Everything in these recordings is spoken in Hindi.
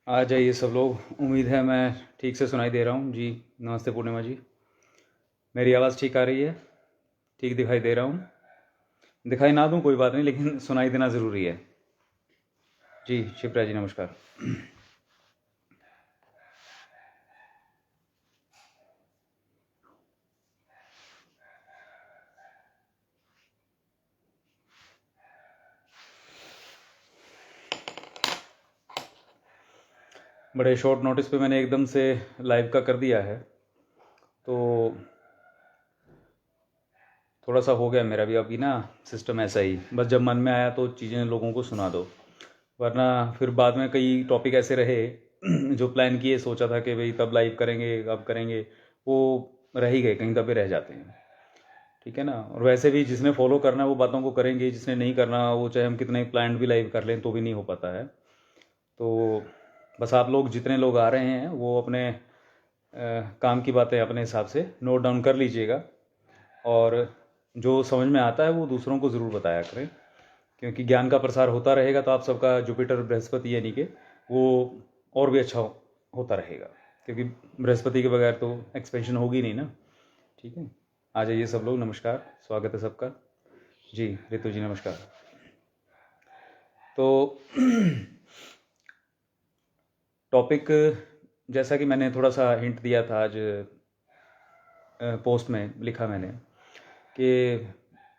आ जाइए सब लोग। उम्मीद है मैं ठीक से सुनाई दे रहा हूँ जी। नमस्ते पूर्णिमा जी। मेरी आवाज़ ठीक आ रही है? ठीक दिखाई दे रहा हूँ? दिखाई ना दूँ कोई बात नहीं, लेकिन सुनाई देना ज़रूरी है जी। शिप्रा जी नमस्कार। बड़े शॉर्ट नोटिस पे मैंने एकदम से लाइव का कर दिया है, तो थोड़ा सा हो गया मेरा भी अभी ना सिस्टम ऐसा ही। बस जब मन में आया तो चीज़ें लोगों को सुना दो, वरना फिर बाद में कई टॉपिक ऐसे रहे जो प्लान किए, सोचा था कि भाई तब लाइव करेंगे अब करेंगे, वो रह ही गए, कहीं दबे रह जाते हैं। ठीक है ना। और वैसे भी जिसने फॉलो करना है वो बातों को करेंगे, जिसने नहीं करना वो चाहे हम कितने प्लान भी लाइव कर लें तो भी नहीं हो पाता है। तो बस आप लोग जितने लोग आ रहे हैं वो अपने काम की बातें अपने हिसाब से नोट डाउन कर लीजिएगा, और जो समझ में आता है वो दूसरों को ज़रूर बताया करें, क्योंकि ज्ञान का प्रसार होता रहेगा तो आप सबका जुपिटर बृहस्पति यानी कि वो और भी अच्छा होता रहेगा, क्योंकि बृहस्पति के बगैर तो एक्सपेंशन होगी नहीं ना। ठीक है, आ जाइए सब लोग। नमस्कार, स्वागत है सबका जी। रितु जी नमस्कार। तो टॉपिक जैसा कि मैंने थोड़ा सा हिंट दिया था आज, पोस्ट में लिखा मैंने कि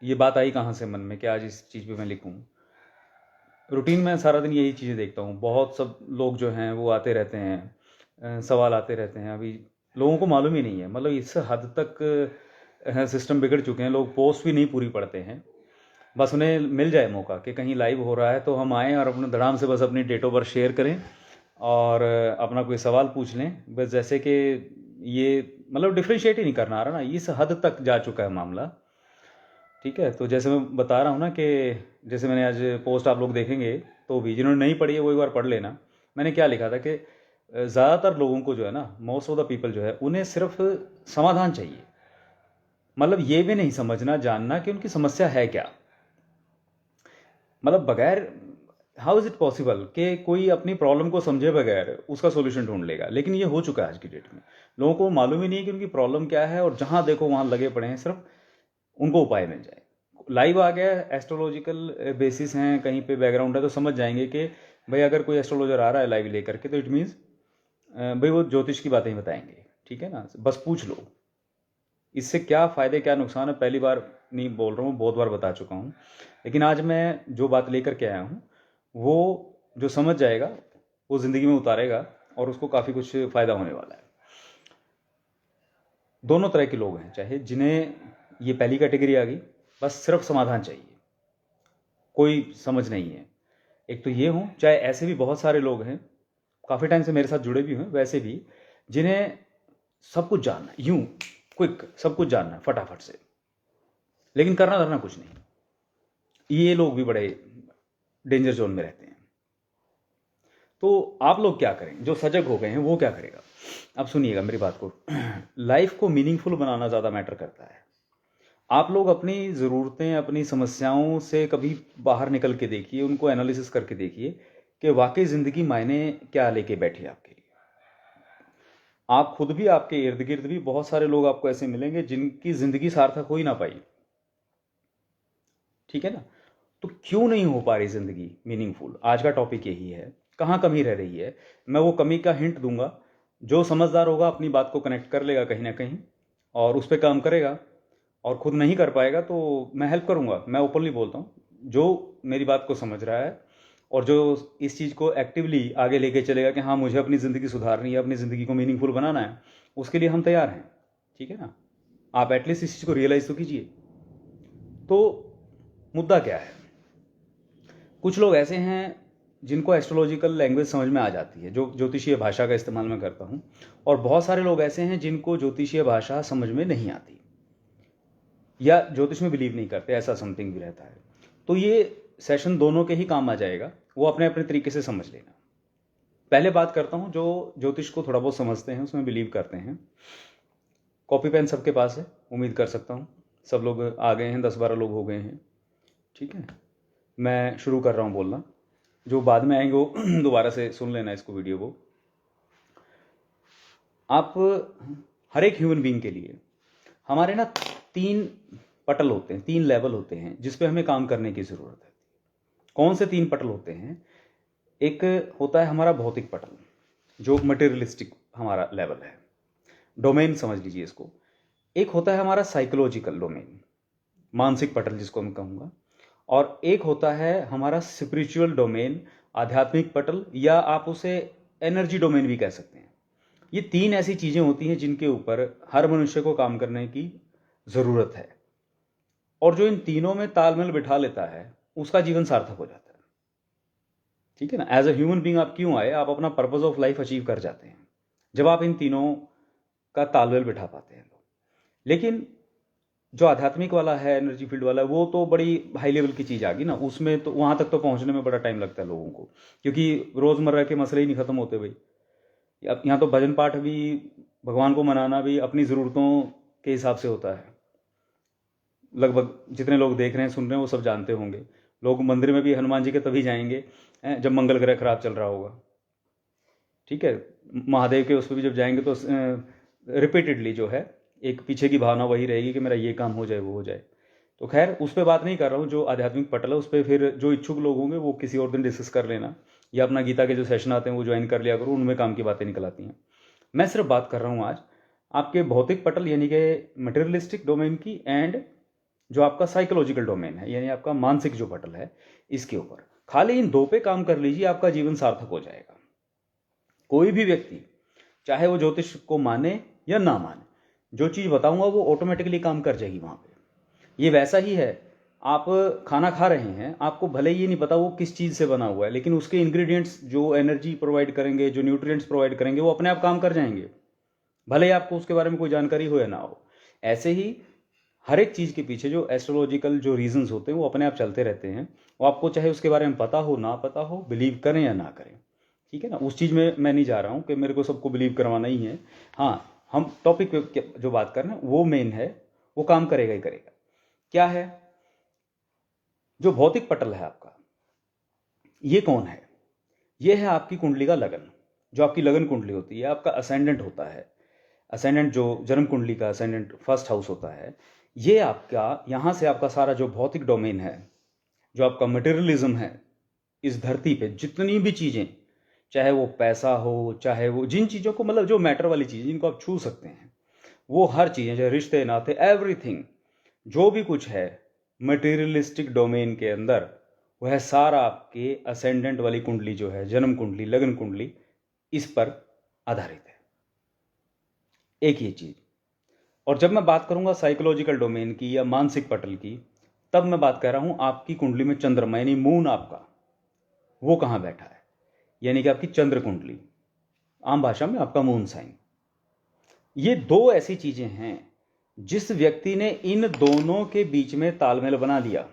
ये बात आई कहाँ से मन में कि आज इस चीज़ पे मैं लिखूं। रूटीन में सारा दिन यही चीज़ें देखता हूँ, बहुत सब लोग जो हैं वो आते रहते हैं, सवाल आते रहते हैं। अभी लोगों को मालूम ही नहीं है, मतलब इस हद तक सिस्टम बिगड़ चुके हैं, लोग पोस्ट भी नहीं पूरी पढ़ते हैं। बस उन्हें मिल जाए मौका कि कहीं लाइव हो रहा है तो हम आएँ और अपने धड़ाम से बस अपनी डेट ऑफ बर्थ शेयर करें और अपना कोई सवाल पूछ लें। बस जैसे कि ये मतलब डिफ्रेंशिएट ही नहीं करना आ रहा ना, इस हद तक जा चुका है मामला। ठीक है, तो जैसे मैं बता रहा हूँ ना कि जैसे मैंने आज पोस्ट आप लोग देखेंगे तो भी, जिन्होंने नहीं पढ़ी है वो एक बार पढ़ लेना। मैंने क्या लिखा था कि ज़्यादातर लोगों को जो है ना, मोस्ट ऑफ द पीपल जो है, उन्हें सिर्फ समाधान चाहिए। मतलब ये भी नहीं समझना जानना कि उनकी समस्या है क्या। मतलब बगैर, हाउ इज़ इट पॉसिबल कि कोई अपनी प्रॉब्लम को समझे बगैर उसका सॉल्यूशन ढूंढ लेगा। लेकिन ये हो चुका है आज की डेट में। लोगों को मालूम ही नहीं है कि उनकी प्रॉब्लम क्या है, और जहाँ देखो वहाँ लगे पड़े हैं सिर्फ उनको उपाय मिल जाए। लाइव आ गया, एस्ट्रोलॉजिकल बेसिस हैं, कहीं पे बैकग्राउंड है तो समझ जाएंगे कि भाई अगर कोई एस्ट्रोलॉजर आ रहा है लाइव लेकर के तो इट मीन्स भाई वो ज्योतिष की बातें ही बताएंगे। ठीक है ना, बस पूछ लो। इससे क्या फ़ायदे क्या नुकसान है, पहली बार नहीं बोल रहा हूँ, बहुत बार बता चुका हूँ। लेकिन आज मैं जो बात लेकर के आया हूँ वो जो समझ जाएगा वो ज़िंदगी में उतारेगा, और उसको काफ़ी कुछ फ़ायदा होने वाला है। दोनों तरह के लोग हैं, चाहे जिन्हें ये पहली कैटेगरी आ गई, बस सिर्फ समाधान चाहिए, कोई समझ नहीं है। एक तो ये हूँ, चाहे ऐसे भी बहुत सारे लोग हैं काफ़ी टाइम से मेरे साथ जुड़े भी हुए वैसे भी, जिन्हें सब कुछ जानना है, यूं क्विक सब कुछ जानना है फटाफट से, लेकिन करना धरना कुछ नहीं। ये लोग भी बड़े डेंजर जोन में रहते हैं। तो आप लोग क्या करें, जो सजग हो गए हैं वो क्या करेगा। अब सुनिएगा मेरी बात को। लाइफ को मीनिंगफुल बनाना ज़्यादा मैटर करता है। आप लोग अपनी ज़रूरतें, अपनी समस्याओं से कभी बाहर निकल के देखिए, उनको एनालिसिस करके देखिए कि वाकई ज़िंदगी मायने क्या लेके बैठी है आपके लिए। आप खुद भी, आपके इर्द गिर्द भी बहुत सारे लोग आपको ऐसे मिलेंगे जिनकी ज़िंदगी सार्थक हो ही ना पाई। ठीक है ना। तो क्यों नहीं हो पा रही ज़िंदगी मीनिंगफुल, आज का टॉपिक यही है। कहाँ कमी रह रही है, मैं वो कमी का हिंट दूंगा। जो समझदार होगा अपनी बात को कनेक्ट कर लेगा कहीं ना कहीं और उस पर काम करेगा, और खुद नहीं कर पाएगा तो मैं हेल्प करूंगा। मैं ओपनली बोलता हूँ, जो मेरी बात को समझ रहा है और जो इस चीज़ को एक्टिवली आगे लेके चलेगा कि हाँ मुझे अपनी ज़िंदगी सुधारनी है, अपनी ज़िंदगी को मीनिंगफुल बनाना है, उसके लिए हम तैयार हैं। ठीक है ना। आप एटलीस्ट इस चीज़ को रियलाइज़ तो कीजिए। तो मुद्दा क्या है, कुछ लोग ऐसे हैं जिनको एस्ट्रोलॉजिकल लैंग्वेज समझ में आ जाती है, जो ज्योतिषीय भाषा का इस्तेमाल मैं करता हूँ, और बहुत सारे लोग ऐसे हैं जिनको ज्योतिषीय भाषा समझ में नहीं आती या ज्योतिष में बिलीव नहीं करते, ऐसा समथिंग भी रहता है। तो ये सेशन दोनों के ही काम आ जाएगा, वो अपने अपने तरीके से समझ लेना। पहले बात करता हूँ जो ज्योतिष को थोड़ा बहुत समझते हैं, उसमें बिलीव करते हैं। कॉपी पेन सबके पास है, उम्मीद कर सकता हूँ सब लोग आ गए हैं, 10-12 लोग हो गए हैं। ठीक है, मैं शुरू कर रहा हूँ बोलना। जो बाद में आएंगे वो दोबारा से सुन लेना इसको, वीडियो को। आप हर एक ह्यूमन बीइंग के लिए हमारे ना 3 पटल होते हैं, 3 लेवल होते हैं जिस पे हमें काम करने की ज़रूरत है। कौन से 3 पटल होते हैं? एक होता है हमारा भौतिक पटल, जो मटेरियलिस्टिक हमारा लेवल है, डोमेन समझ लीजिए इसको। एक होता है हमारा साइकोलॉजिकल डोमेन, मानसिक पटल जिसको मैं कहूँगा। और एक होता है हमारा स्पिरिचुअल डोमेन, आध्यात्मिक पटल, या आप उसे एनर्जी डोमेन भी कह सकते हैं। ये 3 ऐसी चीज़ें होती हैं जिनके ऊपर हर मनुष्य को काम करने की ज़रूरत है, और जो इन तीनों में तालमेल बिठा लेता है उसका जीवन सार्थक हो जाता है। ठीक है ना? एज अ ह्यूमन बीइंग आप क्यों आए? आप अपना पर्पस ऑफ लाइफ अचीव कर जाते हैं जब आप इन तीनों का तालमेल बिठा पाते हैं लोग। लेकिन जो आध्यात्मिक वाला है, एनर्जी फील्ड वाला, वो तो बड़ी हाई लेवल की चीज़ आ गई ना। उसमें तो वहाँ तक तो पहुँचने में बड़ा टाइम लगता है लोगों को, क्योंकि रोज़मर्रा के मसले ही नहीं ख़त्म होते भाई। अब यहाँ तो भजन पाठ भी, भगवान को मनाना भी अपनी ज़रूरतों के हिसाब से होता है। लगभग जितने लोग देख रहे हैं, सुन रहे हैं, वो सब जानते होंगे। लोग मंदिर में भी हनुमान जी के तभी जाएंगे जब मंगल ग्रह खराब चल रहा होगा। ठीक है, महादेव के उस पर भी जब जाएंगे तो रिपीटेडली जो है एक पीछे की भावना वही रहेगी कि मेरा ये काम हो जाए, वो हो जाए। तो खैर उस पर बात नहीं कर रहा हूँ। जो आध्यात्मिक पटल है उस पर फिर जो इच्छुक लोग होंगे वो किसी और दिन डिस्कस कर लेना, या अपना गीता के जो सेशन आते हैं वो ज्वाइन कर लिया करो, उनमें काम की बातें निकल आती हैं। मैं सिर्फ बात कर रहा हूँ आज आपके भौतिक पटल यानी कि मटेरियलिस्टिक डोमेन की, एंड जो आपका साइकोलॉजिकल डोमेन है यानी आपका मानसिक जो पटल है, इसके ऊपर। खाली इन 2 पे काम कर लीजिए, आपका जीवन सार्थक हो जाएगा। कोई भी व्यक्ति, चाहे वो ज्योतिष को माने या ना माने, जो चीज़ बताऊंगा वो ऑटोमेटिकली काम कर जाएगी वहाँ पे। ये वैसा ही है, आप खाना खा रहे हैं, आपको भले ही ये नहीं पता वो किस चीज़ से बना हुआ है, लेकिन उसके इंग्रेडिएंट्स जो एनर्जी प्रोवाइड करेंगे, जो न्यूट्रिएंट्स प्रोवाइड करेंगे, वो अपने आप काम कर जाएंगे, भले ही आपको उसके बारे में कोई जानकारी हो या ना हो। ऐसे ही हर एक चीज़ के पीछे जो एस्ट्रोलॉजिकल जो रीजंस होते हैं वो अपने आप चलते रहते हैं। वो आपको चाहे उसके बारे में पता हो ना पता हो, बिलीव करें या ना करें, ठीक है ना? उस चीज़ में मैं नहीं जा रहा हूँ कि मेरे को सबको बिलीव करवाना ही है। हाँ, हम टॉपिक पे जो बात कर रहे हैं वो मेन है, वो काम करेगा ही करेगा। क्या है? जो भौतिक पटल है आपका, ये कौन है? ये है आपकी कुंडली का लगन। जो आपकी लगन कुंडली होती है, आपका असेंडेंट होता है। असेंडेंट जो जन्म कुंडली का असेंडेंट फर्स्ट हाउस होता है, ये आपका, यहाँ से आपका सारा जो भौतिक डोमेन है, जो आपका मटेरियलिज्म है, इस धरती पे जितनी भी चीज़ें, चाहे वो पैसा हो, चाहे वो जिन चीज़ों को, मतलब जो मैटर वाली चीज़ें जिनको आप छू सकते हैं, वो हर चीज़ें, चाहे रिश्ते नाते, एवरीथिंग, जो भी कुछ है मटेरियलिस्टिक डोमेन के अंदर, वह सारा आपके असेंडेंट वाली कुंडली जो है, जन्म कुंडली, लगन कुंडली, इस पर आधारित है। एक ही चीज़। और जब मैं बात करूंगा साइकोलॉजिकल डोमेन की या मानसिक पटल की, तब मैं बात कर रहा हूं आपकी कुंडली में चंद्रमा यानी मून आपका, वो कहाँ बैठा है, यानी कि आपकी चंद्र कुंडली, आम भाषा में आपका मून साइन। ये 2 ऐसी चीजें हैं, जिस व्यक्ति ने इन दोनों के बीच में तालमेल बना लिया,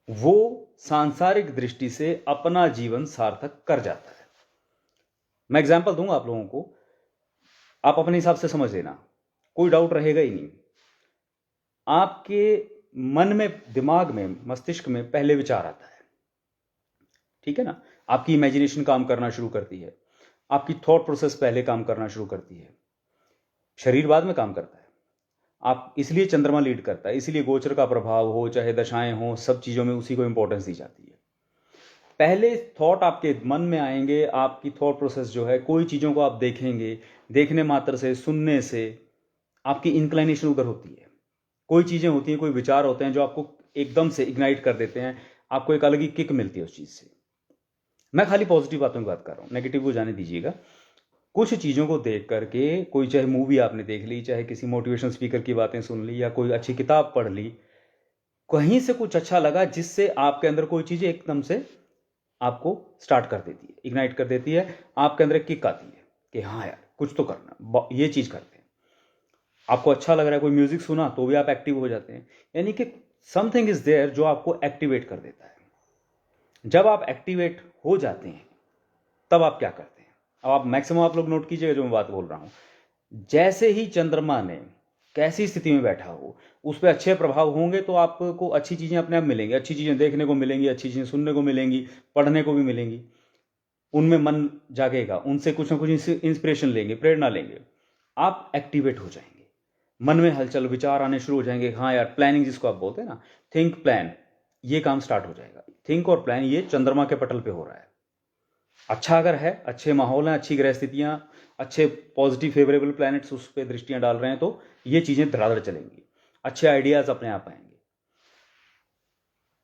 वो सांसारिक दृष्टि से अपना जीवन सार्थक कर जाता है। मैं एग्जाम्पल दूंगा आप लोगों को, आप अपने हिसाब से समझ लेना, कोई डाउट रहेगा ही नहीं। आपके मन में, दिमाग में, मस्तिष्क में पहले विचार आता है, ठीक है ना? आपकी इमेजिनेशन काम करना शुरू करती है, आपकी थॉट प्रोसेस पहले काम करना शुरू करती है, शरीर बाद में काम करता है। आप, इसलिए चंद्रमा लीड करता है, इसलिए गोचर का प्रभाव हो, चाहे दशाएं हो, सब चीज़ों में उसी को इंपॉर्टेंस दी जाती है। पहले थॉट आपके मन में आएंगे, आपकी थॉट प्रोसेस जो है, कोई चीज़ों को आप देखेंगे, देखने मात्र से, सुनने से आपकी इंक्लाइनेशन उधर होती है। कोई चीज़ें होती हैं, कोई विचार होते हैं जो आपको एकदम से इग्नाइट कर देते हैं, आपको एक अलग ही किक मिलती है उस चीज़ से। मैं खाली पॉजिटिव बातों की बात कर रहा हूँ, नेगेटिव को जाने दीजिएगा। कुछ चीज़ों को देख करके, कोई चाहे मूवी आपने देख ली, चाहे किसी मोटिवेशन स्पीकर की बातें सुन ली, या कोई अच्छी किताब पढ़ ली, कहीं से कुछ अच्छा लगा जिससे आपके अंदर कोई चीज़ एकदम से आपको स्टार्ट कर देती है, इग्नाइट कर देती है, आपके अंदर एक किक आती है कि हाँ यार कुछ तो करना, ये चीज़ करते हैं। आपको अच्छा लग रहा है, कोई म्यूजिक सुना तो भी आप एक्टिव हो जाते हैं, यानी कि समथिंग इज देयर जो आपको एक्टिवेट कर देता है। जब आप एक्टिवेट हो जाते हैं तब आप क्या करते हैं? अब आप मैक्सिमम आप लोग नोट कीजिएगा जो मैं बात बोल रहा हूं। जैसे ही चंद्रमा ने कैसी स्थिति में बैठा हो, उस पर अच्छे प्रभाव होंगे तो आपको अच्छी चीज़ें अपने आप मिलेंगी, अच्छी चीज़ें देखने को मिलेंगी, अच्छी चीज़ें सुनने को मिलेंगी, पढ़ने को भी मिलेंगी, उनमें मन जागेगा, उनसे कुछ ना कुछ इंस्पिरेशन लेंगे, प्रेरणा लेंगे, आप एक्टिवेट हो जाएंगे, मन में हलचल, विचार आने शुरू हो जाएंगे। हाँ यार, प्लानिंग जिसको आप बोलते हैं ना, थिंक प्लान, ये काम स्टार्ट हो जाएगा। थिंक और प्लान ये चंद्रमा के पटल पे हो रहा है। अच्छा अगर है, अच्छे माहौल हैं, अच्छी ग्रह स्थितियां, अच्छे पॉजिटिव फेवरेबल प्लैनेट्स उस पर दृष्टियां डाल रहे हैं, तो ये चीजें धड़ाधड़ चलेंगी, अच्छे आइडियाज अपने आप आएंगे।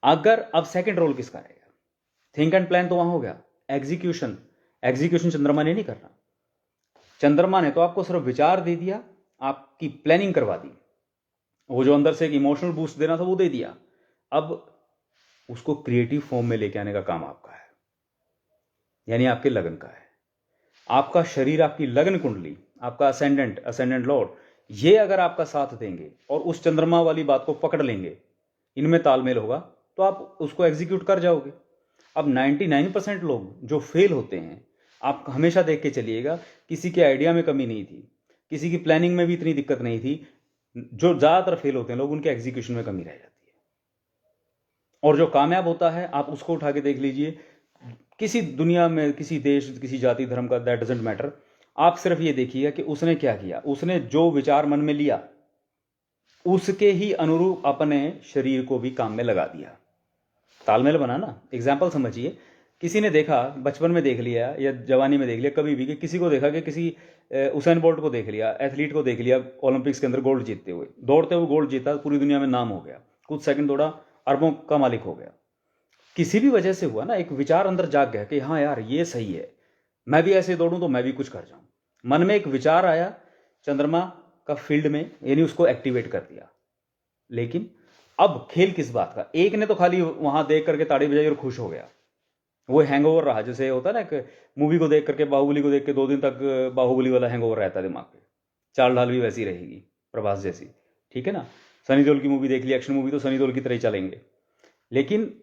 अगर अब सेकंड रोल किसका रहेगा? थिंक एंड प्लान तो वहां हो गया, एग्जीक्यूशन, एग्जीक्यूशन चंद्रमा ने नहीं करना। चंद्रमा ने तो आपको सिर्फ विचार दे दिया, आपकी प्लानिंग करवा दी, वो जो अंदर से एक इमोशनल बूस्ट देना था वो दे दिया। अब उसको क्रिएटिव फॉर्म में लेके आने का काम आपका है, यानी आपके लगन का है। आपका शरीर, आपकी लगन कुंडली, आपका असेंडेंट लॉर्ड, ये अगर आपका साथ देंगे और उस चंद्रमा वाली बात को पकड़ लेंगे, इनमें तालमेल होगा, तो आप उसको एग्जीक्यूट कर जाओगे। अब 99% लोग जो फेल होते हैं, आप हमेशा देख के चलिएगा, किसी के आइडिया में कमी नहीं थी, किसी की प्लानिंग में भी इतनी दिक्कत नहीं थी, जो ज़्यादातर फेल होते हैं लोग, उनके एग्जीक्यूशन में कमी रह जाती है। और जो कामयाब होता है, आप उसको उठा के देख लीजिए, किसी दुनिया में, किसी देश, किसी जाति धर्म का, दैट डजेंट मैटर, आप सिर्फ ये देखिएगा कि उसने क्या किया। उसने जो विचार मन में लिया, उसके ही अनुरूप अपने शरीर को भी काम में लगा दिया। तालमेल बना ना। एग्जाम्पल समझिए, किसी ने देखा, बचपन में देख लिया या जवानी में देख लिया, कभी भी, कि किसी को देखा कि किसी उसेन बोल्ट को देख लिया, एथलीट को देख लिया, ओलंपिक्स के अंदर गोल्ड जीतते हुए, दौड़ते हुए गोल्ड जीता, पूरी दुनिया में नाम हो गया, कुछ सेकंड दौड़ा, अरबों का मालिक हो गया। किसी भी वजह से हुआ ना, एक विचार अंदर जाग गया कि हाँ यार ये सही है, मैं भी ऐसे दौड़ूं तो मैं भी कुछ कर जाऊं। मन में एक विचार आया, चंद्रमा का फील्ड में, यानी उसको एक्टिवेट कर दिया। लेकिन अब खेल किस बात का? एक ने तो खाली वहां देख करके ताड़ी बजाई और खुश हो गया, वो हैंगओवर रहा। जैसे होता है ना, एक मूवी को देख करके, बाहुबली को देख के 2 दिन तक बाहुबली वाला हैंगओवर रहता है दिमाग पे, चाल ढाल भी वैसी रहेगी, प्रभास जैसी, ठीक है ना। सनी देओल की मूवी देख ली, एक्शन मूवी, तो सनी देओल की तरह ही चलेंगे। लेकिन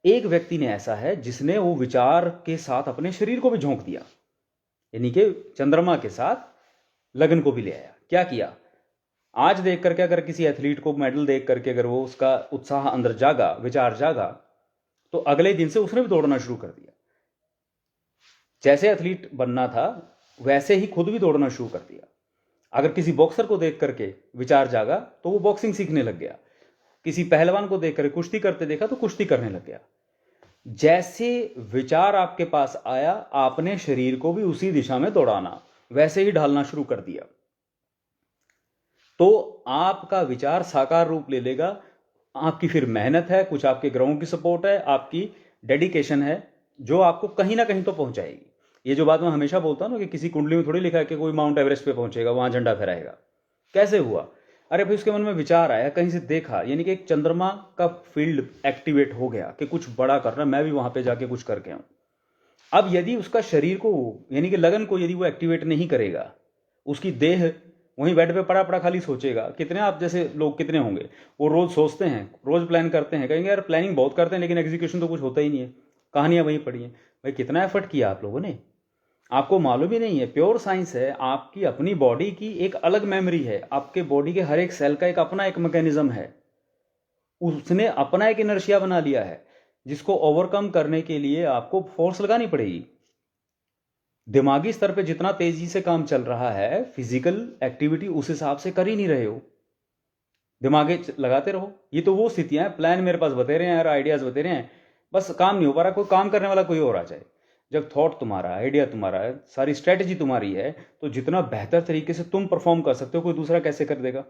एक व्यक्ति ने ऐसा है जिसने वो विचार के साथ अपने शरीर को भी झोंक दिया, यानी कि चंद्रमा के साथ लगन को भी ले आया। क्या किया? आज देख करके अगर किसी एथलीट को मेडल देख करके अगर वो, उसका उत्साह अंदर जागा, विचार जागा, तो अगले दिन से उसने भी दौड़ना शुरू कर दिया। जैसे एथलीट बनना था वैसे ही खुद भी दौड़ना शुरू कर दिया। अगर किसी बॉक्सर को देख करके विचार जागा तो वो बॉक्सिंग सीखने लग गया। किसी पहलवान को देख करके कुश्ती करते देखा तो कुश्ती करने लग गया। जैसे विचार आपके पास आया, आपने शरीर को भी उसी दिशा में दौड़ाना, वैसे ही ढालना शुरू कर दिया, तो आपका विचार साकार रूप ले लेगा। आपकी फिर मेहनत है, कुछ आपके ग्रहों की सपोर्ट है, आपकी डेडिकेशन है, जो आपको कहीं ना कहीं तो पहुंचाएगी। ये जो बात मैं हमेशा बोलता हूं ना, कि किसी कुंडली में थोड़ी लिखा है कि कोई माउंट एवरेस्ट पे पहुंचेगा, वहां झंडा फहराएगा। कैसे हुआ? अरे भाई, उसके मन में विचार आया, कहीं से देखा, यानी कि एक चंद्रमा का फील्ड एक्टिवेट हो गया कि कुछ बड़ा करना, मैं भी वहां पे जाके कुछ करके आऊं। अब यदि उसका शरीर को, यानी कि लगन को, यदि वो एक्टिवेट नहीं करेगा, उसकी देह वहीं बेड पे पड़ा पड़ा खाली सोचेगा। कितने आप जैसे लोग कितने होंगे, वो रोज सोचते हैं, रोज प्लान करते हैं, कहेंगे यार प्लानिंग बहुत करते हैं लेकिन एग्जीक्यूशन तो कुछ होता ही नहीं है, कहानियां वहीं पड़ी हैं। भाई कितना एफर्ट किया आप लोगों ने, आपको मालूम ही नहीं है। प्योर साइंस है। आपकी अपनी बॉडी की एक अलग मेमोरी है, आपके बॉडी के हर एक सेल का एक अपना एक मैकेनिज्म है, उसने अपना एक इनर्शिया बना लिया है, जिसको ओवरकम करने के लिए आपको फोर्स लगानी पड़ेगी। दिमागी स्तर पे जितना तेजी से काम चल रहा है, फिजिकल एक्टिविटी उस हिसाब से कर ही नहीं रहे हो। दिमागे लगाते रहो। ये तो वो स्थितियां हैं, प्लान मेरे पास बते रहे हैं यार, आइडियाज बते रहे हैं, बस काम नहीं हो पा रहा। कोई काम करने वाला कोई और आ जाए। जब थॉट तुम्हारा, आइडिया तुम्हारा है, सारी स्ट्रेटेजी तुम्हारी है, तो जितना बेहतर तरीके से तुम परफॉर्म कर सकते हो, कोई दूसरा कैसे कर देगा?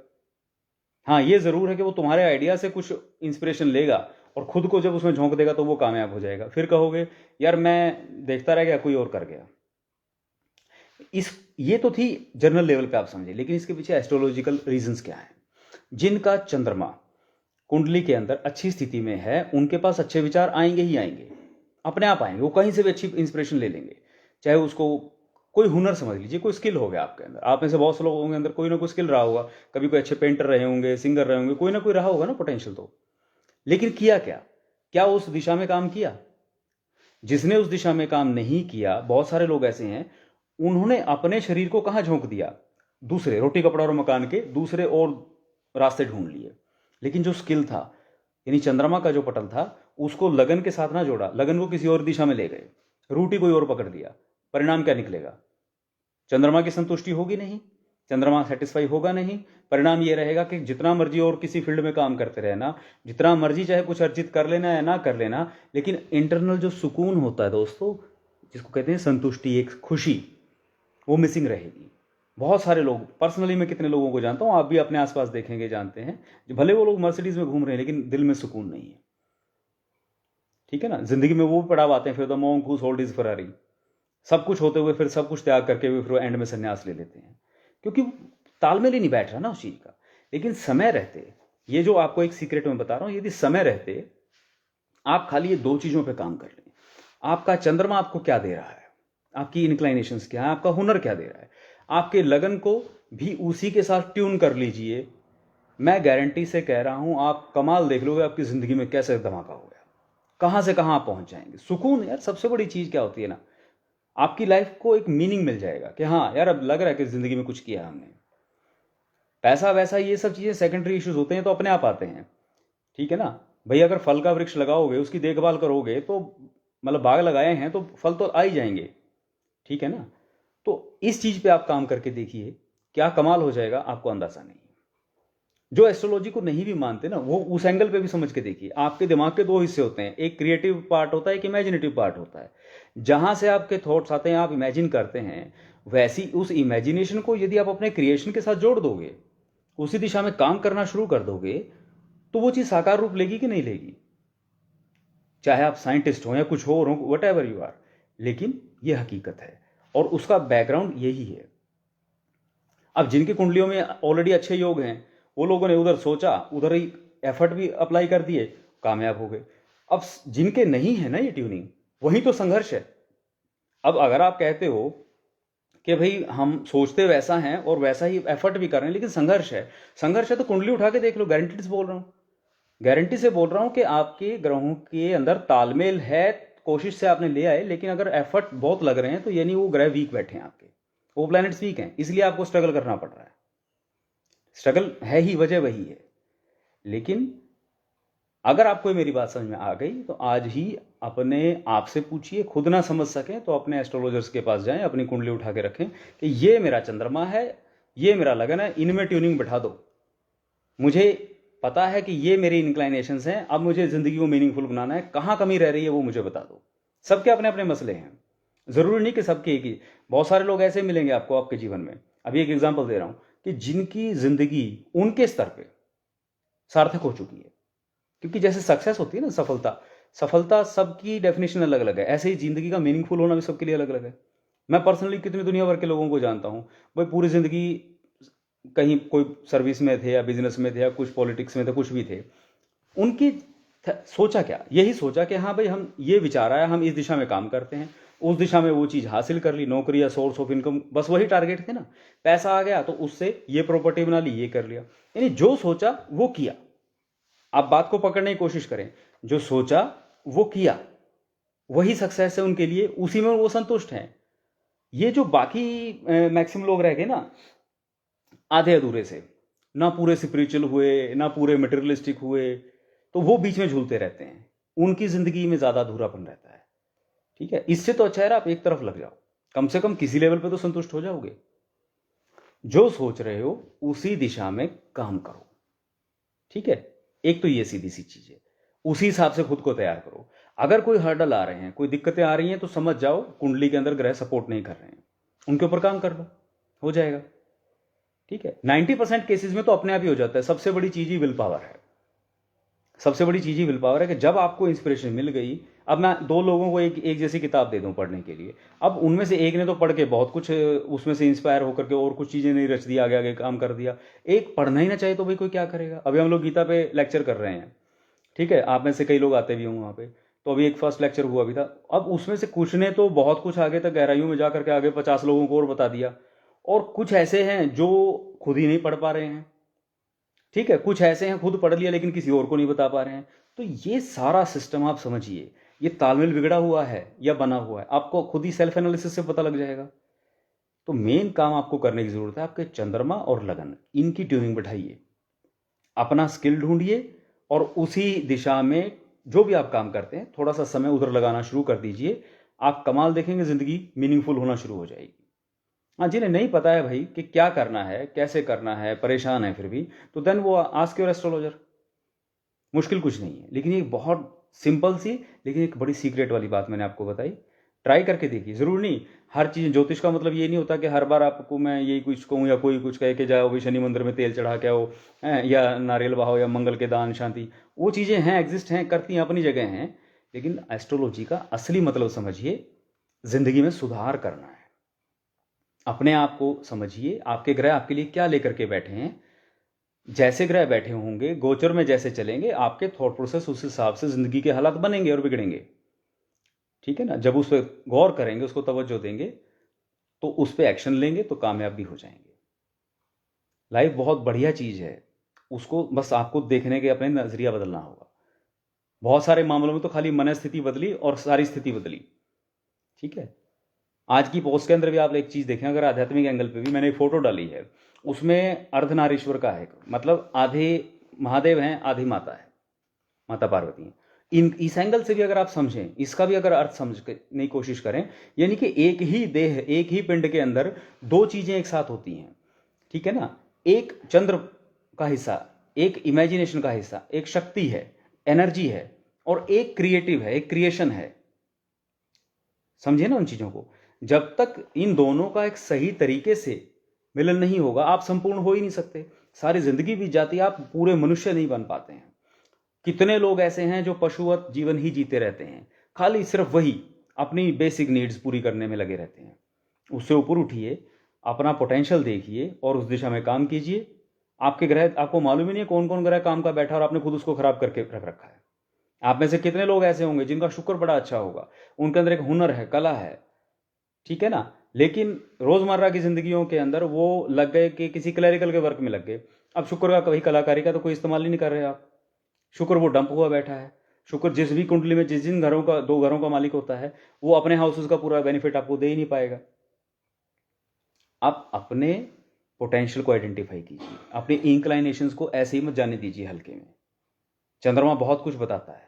हाँ, ये जरूर है कि वो तुम्हारे आइडिया से कुछ इंस्पिरेशन लेगा और खुद को जब उसमें झोंक देगा तो वो कामयाब हो जाएगा। फिर कहोगे यार मैं देखता रह गया, कोई और कर गया। ये तो थी जनरल लेवल पे, आप समझे। लेकिन इसके पीछे एस्ट्रोलॉजिकल रीजंस क्या हैं? जिनका चंद्रमा कुंडली के अंदर अच्छी स्थिति में है, उनके पास अच्छे विचार आएंगे ही आएंगे, अपने आप आएंगे। वो कहीं से भी अच्छी इंस्पिरेशन ले लेंगे। चाहे उसको कोई हुनर समझ लीजिए, कोई स्किल हो गया आपके अंदर। आप में से बहुत से लोगों के अंदर कोई ना कोई स्किल रहा होगा, कभी कोई अच्छे पेंटर रहे होंगे, सिंगर रहे होंगे, कोई ना कोई रहा होगा ना पोटेंशियल तो। लेकिन किया क्या? क्या उस दिशा में काम किया? जिसने उस दिशा में काम नहीं किया, बहुत सारे लोग ऐसे हैं, उन्होंने अपने शरीर को कहां झोंक दिया? दूसरे रोटी कपड़ा और मकान के दूसरे और रास्ते ढूंढ लिए। लेकिन जो स्किल था, यानी चंद्रमा का जो पटल था, उसको लगन के साथ ना जोड़ा, लगन को किसी और दिशा में ले गए, रूट ही कोई और पकड़ लिया। परिणाम क्या निकलेगा? चंद्रमा की संतुष्टि होगी नहीं, चंद्रमा सेटिस्फाई होगा नहीं। परिणाम ये रहेगा कि जितना मर्जी और किसी फील्ड में काम करते रहना, जितना मर्जी चाहे कुछ अर्जित कर लेना या ना कर लेना, लेकिन इंटरनल जो सुकून होता है दोस्तों, जिसको कहते हैं संतुष्टि, एक खुशी, वो मिसिंग रहेगी। बहुत सारे लोग, पर्सनली मैं कितने लोगों को जानता हूँ, आप भी अपने आसपास देखेंगे, जानते हैं, जो भले वो लोग मर्सिडीज में घूम रहे हैं लेकिन दिल में सुकून नहीं है। ठीक है ना? जिंदगी में वो भी पड़ाव आते हैं, फिर the monk who sold his Ferrari, सब कुछ होते हुए फिर सब कुछ त्याग करके भी फिर एंड में संन्यास ले लेते हैं, क्योंकि तालमेल ही नहीं बैठ रहा ना उस चीज का। लेकिन समय रहते, ये जो आपको एक सीक्रेट में बता रहा हूं, यदि समय रहते आप खाली ये दो चीजों पे काम कर लें, आपका चंद्रमा आपको क्या दे रहा है, आपकी इंक्लाइनेशंस क्या है, आपका हुनर क्या दे रहा है, आपके लगन को भी उसी के साथ ट्यून कर लीजिए। मैं गारंटी से कह रहा हूं, आप कमाल देख लोगे आपकी जिंदगी में कैसे धमाका हो गया, कहां से कहां आप पहुंच जाएंगे। सुकून यार सबसे बड़ी चीज क्या होती है ना, आपकी लाइफ को एक मीनिंग मिल जाएगा कि हाँ यार अब लग रहा है कि जिंदगी में कुछ किया हमने। पैसा वैसा ये सब चीजें सेकेंडरी इश्यूज होते हैं, तो अपने आप आते हैं। ठीक है ना भाई, अगर फल का वृक्ष लगाओगे, उसकी देखभाल करोगे, तो मतलब बाग लगाए हैं तो फल तो आ ही जाएंगे। ठीक है ना? तो इस चीज पे आप काम करके देखिए, क्या कमाल हो जाएगा, आपको अंदाजा नहीं। जो एस्ट्रोलॉजी को नहीं भी मानते ना, वो उस एंगल पे भी समझ के देखिए। आपके दिमाग के दो हिस्से होते हैं, एक क्रिएटिव पार्ट होता है, एक इमेजिनेटिव पार्ट होता है। जहां से आपके थॉट्स आते हैं, आप इमेजिन करते हैं, वैसी उस इमेजिनेशन को यदि आप अपने क्रिएशन के साथ जोड़ दोगे, उसी दिशा में काम करना शुरू कर दोगे, तो वो चीज साकार रूप लेगी कि नहीं लेगी। चाहे आप साइंटिस्ट हो या कुछ हो, वट एवर यू आर, लेकिन ये हकीकत है और उसका बैकग्राउंड यही है। अब जिनकी कुंडलियों में ऑलरेडी अच्छे योग हैं, वो लोगों ने उधर सोचा, उधर ही एफर्ट भी अप्लाई कर दिए, कामयाब हो गए। अब जिनके नहीं है ना ये ट्यूनिंग, वही तो संघर्ष है। अब अगर आप कहते हो कि भाई हम सोचते वैसा हैं और वैसा ही एफर्ट भी कर रहे हैं, लेकिन संघर्ष है, संघर्ष है, तो कुंडली उठा के देख लो। गारंटी से बोल रहा हूं, गारंटी से बोल रहा हूं कि आपके ग्रहों के अंदर तालमेल है, कोशिश से आपने ले आए, लेकिन अगर एफर्ट बहुत लग रहे हैं तो यानी वो ग्रह वीक बैठे हैं आपके, वो प्लैनेट्स वीक हैं, इसलिए आपको स्ट्रगल करना पड़ रहा है। स्ट्रगल है ही, वजह वही है। लेकिन अगर आपको मेरी बात समझ में आ गई, तो आज ही अपने आप से पूछिए, खुद ना समझ सकें तो अपने एस्ट्रोलॉजर्स के पास जाएं, अपनी कुंडली उठा के रखें कि ये मेरा चंद्रमा है, ये मेरा लगन है, इनमें ट्यूनिंग बैठा दो। मुझे पता है कि ये मेरी इंक्लाइनेशंस हैं, अब मुझे जिंदगी को मीनिंगफुल बनाना है, कहां कमी रह रही है वो मुझे बता दो। सबके अपने अपने मसले हैं, जरूरी नहीं कि सबके एक ही। बहुत सारे लोग ऐसे मिलेंगे आपको आपके जीवन में। अभी एक एग्जांपल दे रहा हूं कि जिनकी जिंदगी उनके स्तर पे सार्थक हो चुकी है, क्योंकि जैसे सक्सेस होती है ना, सफलता, सफलता सबकी डेफिनेशन अलग अलग है, ऐसे ही जिंदगी का मीनिंगफुल होना भी सबके लिए अलग अलग है। मैं पर्सनली कितनी दुनिया भर के लोगों को जानता हूं, भाई पूरी जिंदगी कहीं कोई सर्विस में थे या बिजनेस में थे या कुछ पॉलिटिक्स में थे, कुछ भी थे, उनकी सोचा क्या, यही सोचा कि हाँ भाई हम ये विचार आया, हम इस दिशा में काम करते हैं, उस दिशा में वो चीज हासिल कर ली, नौकरी या सोर्स ऑफ इनकम, बस वही टारगेट थे ना। पैसा आ गया तो उससे ये प्रॉपर्टी बना ली, ये कर लिया, यानी जो सोचा वो किया। आप बात को पकड़ने की कोशिश करें, जो सोचा वो किया, वही सक्सेस है उनके लिए, उसी में वो संतुष्ट हैं। ये जो बाकी मैक्सिमम लोग रह गए ना आधे अधूरे से, ना पूरे स्पिरिचुअल हुए ना पूरे मटेरियलिस्टिक हुए, तो वो बीच में झूलते रहते हैं, उनकी जिंदगी में ज्यादा अधूरापन रहता है। ठीक है, इससे तो अच्छा है आप एक तरफ लग जाओ, कम से कम किसी लेवल पे तो संतुष्ट हो जाओगे। जो सोच रहे हो उसी दिशा में काम करो। ठीक है, एक तो ये सीधी सी चीज है, उसी हिसाब से खुद को तैयार करो। अगर कोई हर्डल आ रहे हैं, कोई दिक्कतें आ रही हैं, तो समझ जाओ कुंडली के अंदर ग्रह सपोर्ट नहीं कर रहे हैं, उनके ऊपर काम कर लो, हो जाएगा। ठीक है, 90% केसेस में तो अपने आप ही हो जाता है। सबसे बड़ी चीज ही विल पावर है, सबसे बड़ी चीज ही विल पावर है कि जब आपको इंस्पिरेशन मिल गई। अब मैं दो लोगों को एक जैसी किताब दे दूं पढ़ने के लिए, अब उनमें से एक ने तो पढ़ के बहुत कुछ उसमें से इंस्पायर होकर के और कुछ चीजें नहीं रच दी, आगे आगे काम कर दिया। एक पढ़ना ही ना चाहे तो भाई कोई क्या करेगा। अभी हम लोग गीता पे लेक्चर कर रहे हैं, ठीक है, आप में से कई लोग आते भी होंगे वहाँ पे, तो अभी एक फर्स्ट लेक्चर हुआ भी था। अब उसमें से कुछ ने तो बहुत कुछ आगे तक गहराइयों में जा करके आगे 50 लोगों को और बता दिया, और कुछ ऐसे हैं जो खुद ही नहीं पढ़ पा रहे हैं। ठीक है, कुछ ऐसे हैं खुद पढ़ लिया लेकिन किसी और को नहीं बता पा रहे हैं। तो ये सारा सिस्टम आप समझिए, ये तालमेल बिगड़ा हुआ है या बना हुआ है, आपको खुद ही सेल्फ एनालिसिस से पता लग जाएगा। तो मेन काम आपको करने की ज़रूरत है आपके चंद्रमा और लगन, इनकी ट्यूनिंग बैठाइए, अपना स्किल ढूंढिए और उसी दिशा में जो भी आप काम करते हैं थोड़ा सा समय उधर लगाना शुरू कर दीजिए। आप कमाल देखेंगे, ज़िंदगी मीनिंगफुल होना शुरू हो जाएगी। हाँ, जिन्हें नहीं पता है भाई कि क्या करना है, कैसे करना है, परेशान है फिर भी, तो देन वो आस्क योर एस्ट्रोलॉजर। मुश्किल कुछ नहीं है, लेकिन ये बहुत सिंपल सी लेकिन एक बड़ी सीक्रेट वाली बात मैंने आपको बताई। ट्राई करके देखिए, ज़रूर नहीं हर चीज़। ज्योतिष का मतलब ये नहीं होता कि हर बार आपको मैं यही कुछ कहूँ या कोई कुछ कह के जाओ भाई शनि मंदिर में तेल चढ़ा के आओ, या नारियल बहाओ या मंगल के दान शांति। वो चीज़ें हैं, एग्जिस्ट हैं, करती हैं, अपनी जगह हैं, लेकिन एस्ट्रोलॉजी का असली मतलब समझिए, ज़िंदगी में सुधार करना है। अपने आप को समझिए, आपके ग्रह आपके लिए क्या लेकर के बैठे हैं। जैसे ग्रह बैठे होंगे, गोचर में जैसे चलेंगे, आपके थॉट प्रोसेस उस हिसाब से ज़िंदगी के हालात बनेंगे और बिगड़ेंगे। ठीक है ना? जब उस पर गौर करेंगे, उसको तवज्जो देंगे, तो उस पर एक्शन लेंगे तो कामयाब भी हो जाएंगे। लाइफ बहुत बढ़िया चीज़ है, उसको बस आपको देखने के अपने नज़रिया बदलना होगा। बहुत सारे मामलों में तो खाली मन स्थिति बदली और सारी स्थिति बदली। ठीक है, आज की पोस्ट के अंदर भी आप एक चीज़ देखें, अगर आध्यात्मिक एंगल पे भी मैंने एक फोटो डाली है, उसमें अर्धनारीश्वर का है, मतलब आधे महादेव हैं, आधी माता है, माता पार्वती हैं। इस एंगल से भी अगर आप समझें, इसका भी अगर अर्थ समझने की कोशिश करें, यानी कि एक ही देह, एक ही पिंड के अंदर दो चीज़ें एक साथ होती हैं। ठीक है ना? एक चंद्र का हिस्सा, एक इमेजिनेशन का हिस्सा, एक शक्ति है, एनर्जी है, और एक क्रिएटिव है, एक क्रिएशन है। समझे ना उन चीज़ों को? जब तक इन दोनों का एक सही तरीके से मिलन नहीं होगा, आप संपूर्ण हो ही नहीं सकते। सारी जिंदगी बीत जाती है, आप पूरे मनुष्य नहीं बन पाते हैं। कितने लोग ऐसे हैं जो पशुवत जीवन ही जीते रहते हैं, खाली सिर्फ वही अपनी बेसिक नीड्स पूरी करने में लगे रहते हैं। उससे ऊपर उठिए, अपना पोटेंशियल देखिए और उस दिशा में काम कीजिए। आपके ग्रह, आपको मालूम ही नहीं है कौन कौन ग्रह काम का बैठा और आपने खुद उसको खराब करके रख रखा है। आप में से कितने लोग ऐसे होंगे जिनका शुक्र बड़ा अच्छा होगा, उनके अंदर एक हुनर है, कला है, ठीक है ना, लेकिन रोजमर्रा की जिंदगियों के अंदर वो लग गए कि किसी क्लरिकल के वर्क में लग गए। अब शुक्र का कभी कलाकारी का तो कोई इस्तेमाल ही नहीं कर रहे आप। शुक्र वो डंप हुआ बैठा है। शुक्र जिस भी कुंडली में जिस जिन घरों का, 2 घरों का मालिक होता है, वो अपने हाउसेस का पूरा बेनिफिट आपको दे ही नहीं पाएगा। आप अपने पोटेंशियल को आइडेंटिफाई कीजिए, अपने इंक्लाइनेशंस को ऐसे ही मत जाने दीजिए हल्के में। चंद्रमा बहुत कुछ बताता है।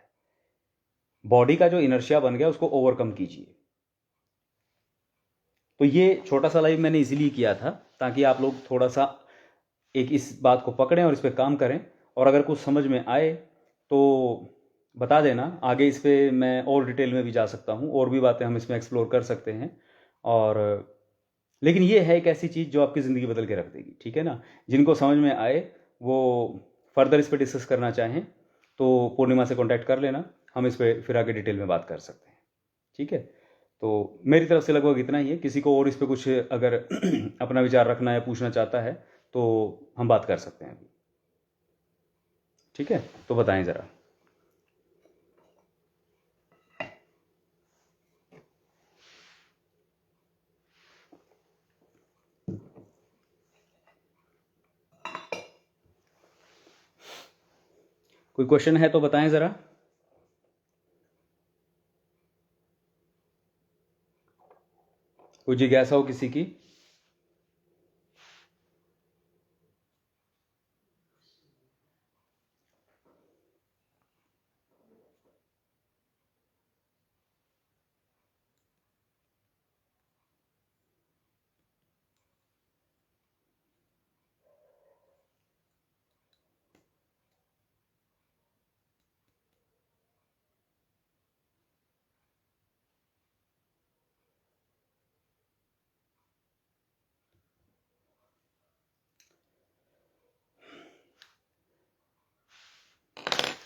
बॉडी का जो इनर्शिया बन गया उसको ओवरकम कीजिए। तो ये छोटा सा लाइव मैंने इसीलिए किया था ताकि आप लोग थोड़ा सा एक इस बात को पकड़ें और इस पर काम करें, और अगर कुछ समझ में आए तो बता देना। आगे इस पर मैं और डिटेल में भी जा सकता हूँ, और भी बातें हम इसमें एक्सप्लोर कर सकते हैं। और लेकिन ये है एक ऐसी चीज़ जो आपकी ज़िंदगी बदल के रख देगी। ठीक है ना? जिनको समझ में आए वो फर्दर इस पर डिस्कस करना चाहें तो पूर्णिमा से कॉन्टैक्ट कर लेना, हम इस पर फिर आगे डिटेल में बात कर सकते हैं। ठीक है? तो मेरी तरफ से लगभग इतना ही है। किसी को और इस पर कुछ अगर अपना विचार रखना है, पूछना चाहता है, तो हम बात कर सकते हैं अभी। ठीक है? तो बताएं ज़रा। कोई क्वेश्चन है तो बताएं ज़रा। कोई जिज्ञासा हो किसी की?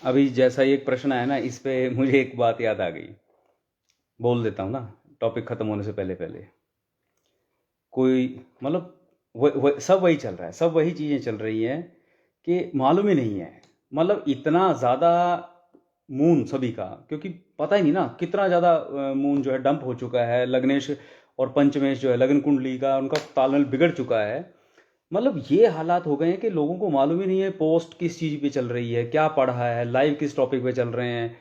अभी जैसा एक प्रश्न आया ना, इस पे मुझे एक बात याद आ गई, बोल देता हूँ ना टॉपिक ख़त्म होने से पहले पहले। कोई मतलब सब वही चल रहा है, सब वही चीज़ें चल रही हैं कि मालूम ही नहीं है। मतलब इतना ज़्यादा मून सभी का, क्योंकि पता ही नहीं ना कितना ज़्यादा मून जो है डंप हो चुका है। लग्नेश और पंचमेश जो है लग्न कुंडली का, उनका तालमेल बिगड़ चुका है। मतलब ये हालात हो गए हैं कि लोगों को मालूम ही नहीं है पोस्ट किस चीज़ पे चल रही है, क्या पढ़ा है, लाइव किस टॉपिक पे चल रहे हैं।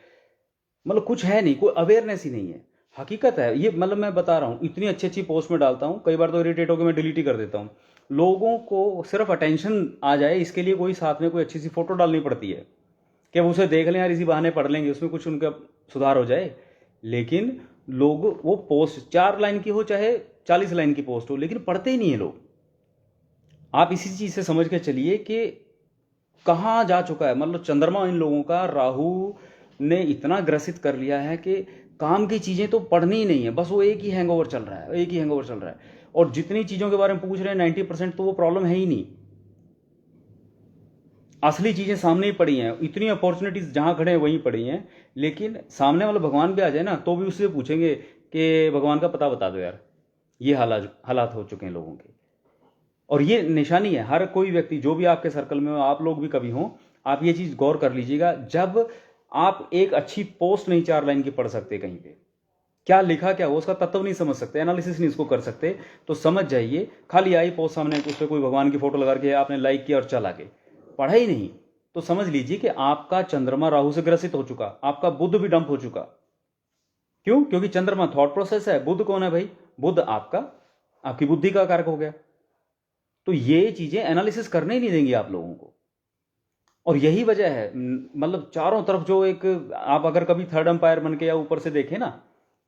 मतलब कुछ है नहीं, कोई अवेयरनेस ही नहीं है। हकीकत है ये, मतलब मैं बता रहा हूँ, इतनी अच्छी अच्छी पोस्ट में डालता हूँ, कई बार तो इरिटेट होकर मैं डिलीट ही कर देता हूँ। लोगों को सिर्फ अटेंशन आ जाए इसके लिए कोई साथ में कोई अच्छी सी फोटो डालनी पड़ती है कि अब उसे देख लें यार, इसी बहाने पढ़ लेंगे, उसमें कुछ उनका सुधार हो जाए। लेकिन लोग वो पोस्ट 4 लाइन की हो चाहे 40 लाइन की पोस्ट हो, लेकिन पढ़ते ही नहीं है लोग। आप इसी चीज़ से समझ के चलिए कि कहाँ जा चुका है, मतलब चंद्रमा इन लोगों का राहु ने इतना ग्रसित कर लिया है कि काम की चीज़ें तो पढ़नी ही नहीं है, बस वो एक ही हैंगओवर चल रहा है, एक ही हैंगओवर चल रहा है। और जितनी चीज़ों के बारे में पूछ रहे हैं 90% तो वो प्रॉब्लम है ही नहीं, असली चीज़ें सामने ही पड़ी हैं। इतनी अपॉर्चुनिटीज़ जहाँ खड़े हैं वहीं पड़ी हैं, लेकिन सामने वाला भगवान भी आ जाए ना तो भी उससे पूछेंगे कि भगवान का पता बता दो यार। ये हालात हो चुके हैं लोगों के। और ये निशानी है, हर कोई व्यक्ति जो भी आपके सर्कल में हो, आप लोग भी कभी हो, आप ये चीज़ गौर कर लीजिएगा। जब आप एक अच्छी पोस्ट नहीं 4 लाइन की पढ़ सकते, कहीं पे क्या लिखा क्या हो उसका तत्व नहीं समझ सकते, एनालिसिस नहीं इसको कर सकते, तो समझ जाइए खाली आई पोस्ट सामने, उस पर कोई भगवान की फोटो लगा के आपने लाइक किया और चल आगे, पढ़ा ही नहीं, तो समझ लीजिए कि आपका चंद्रमा राहु से ग्रसित हो चुका, आपका बुध भी डंप हो चुका। क्यों? क्योंकि चंद्रमा थॉट प्रोसेस है, बुध कौन है भाई? बुध आपकी बुद्धि का कारक हो गया। तो ये चीजें एनालिसिस करने ही नहीं देंगी आप लोगों को। और यही वजह है, मतलब चारों तरफ जो एक, आप अगर कभी थर्ड एम्पायर बन के या ऊपर से देखें ना,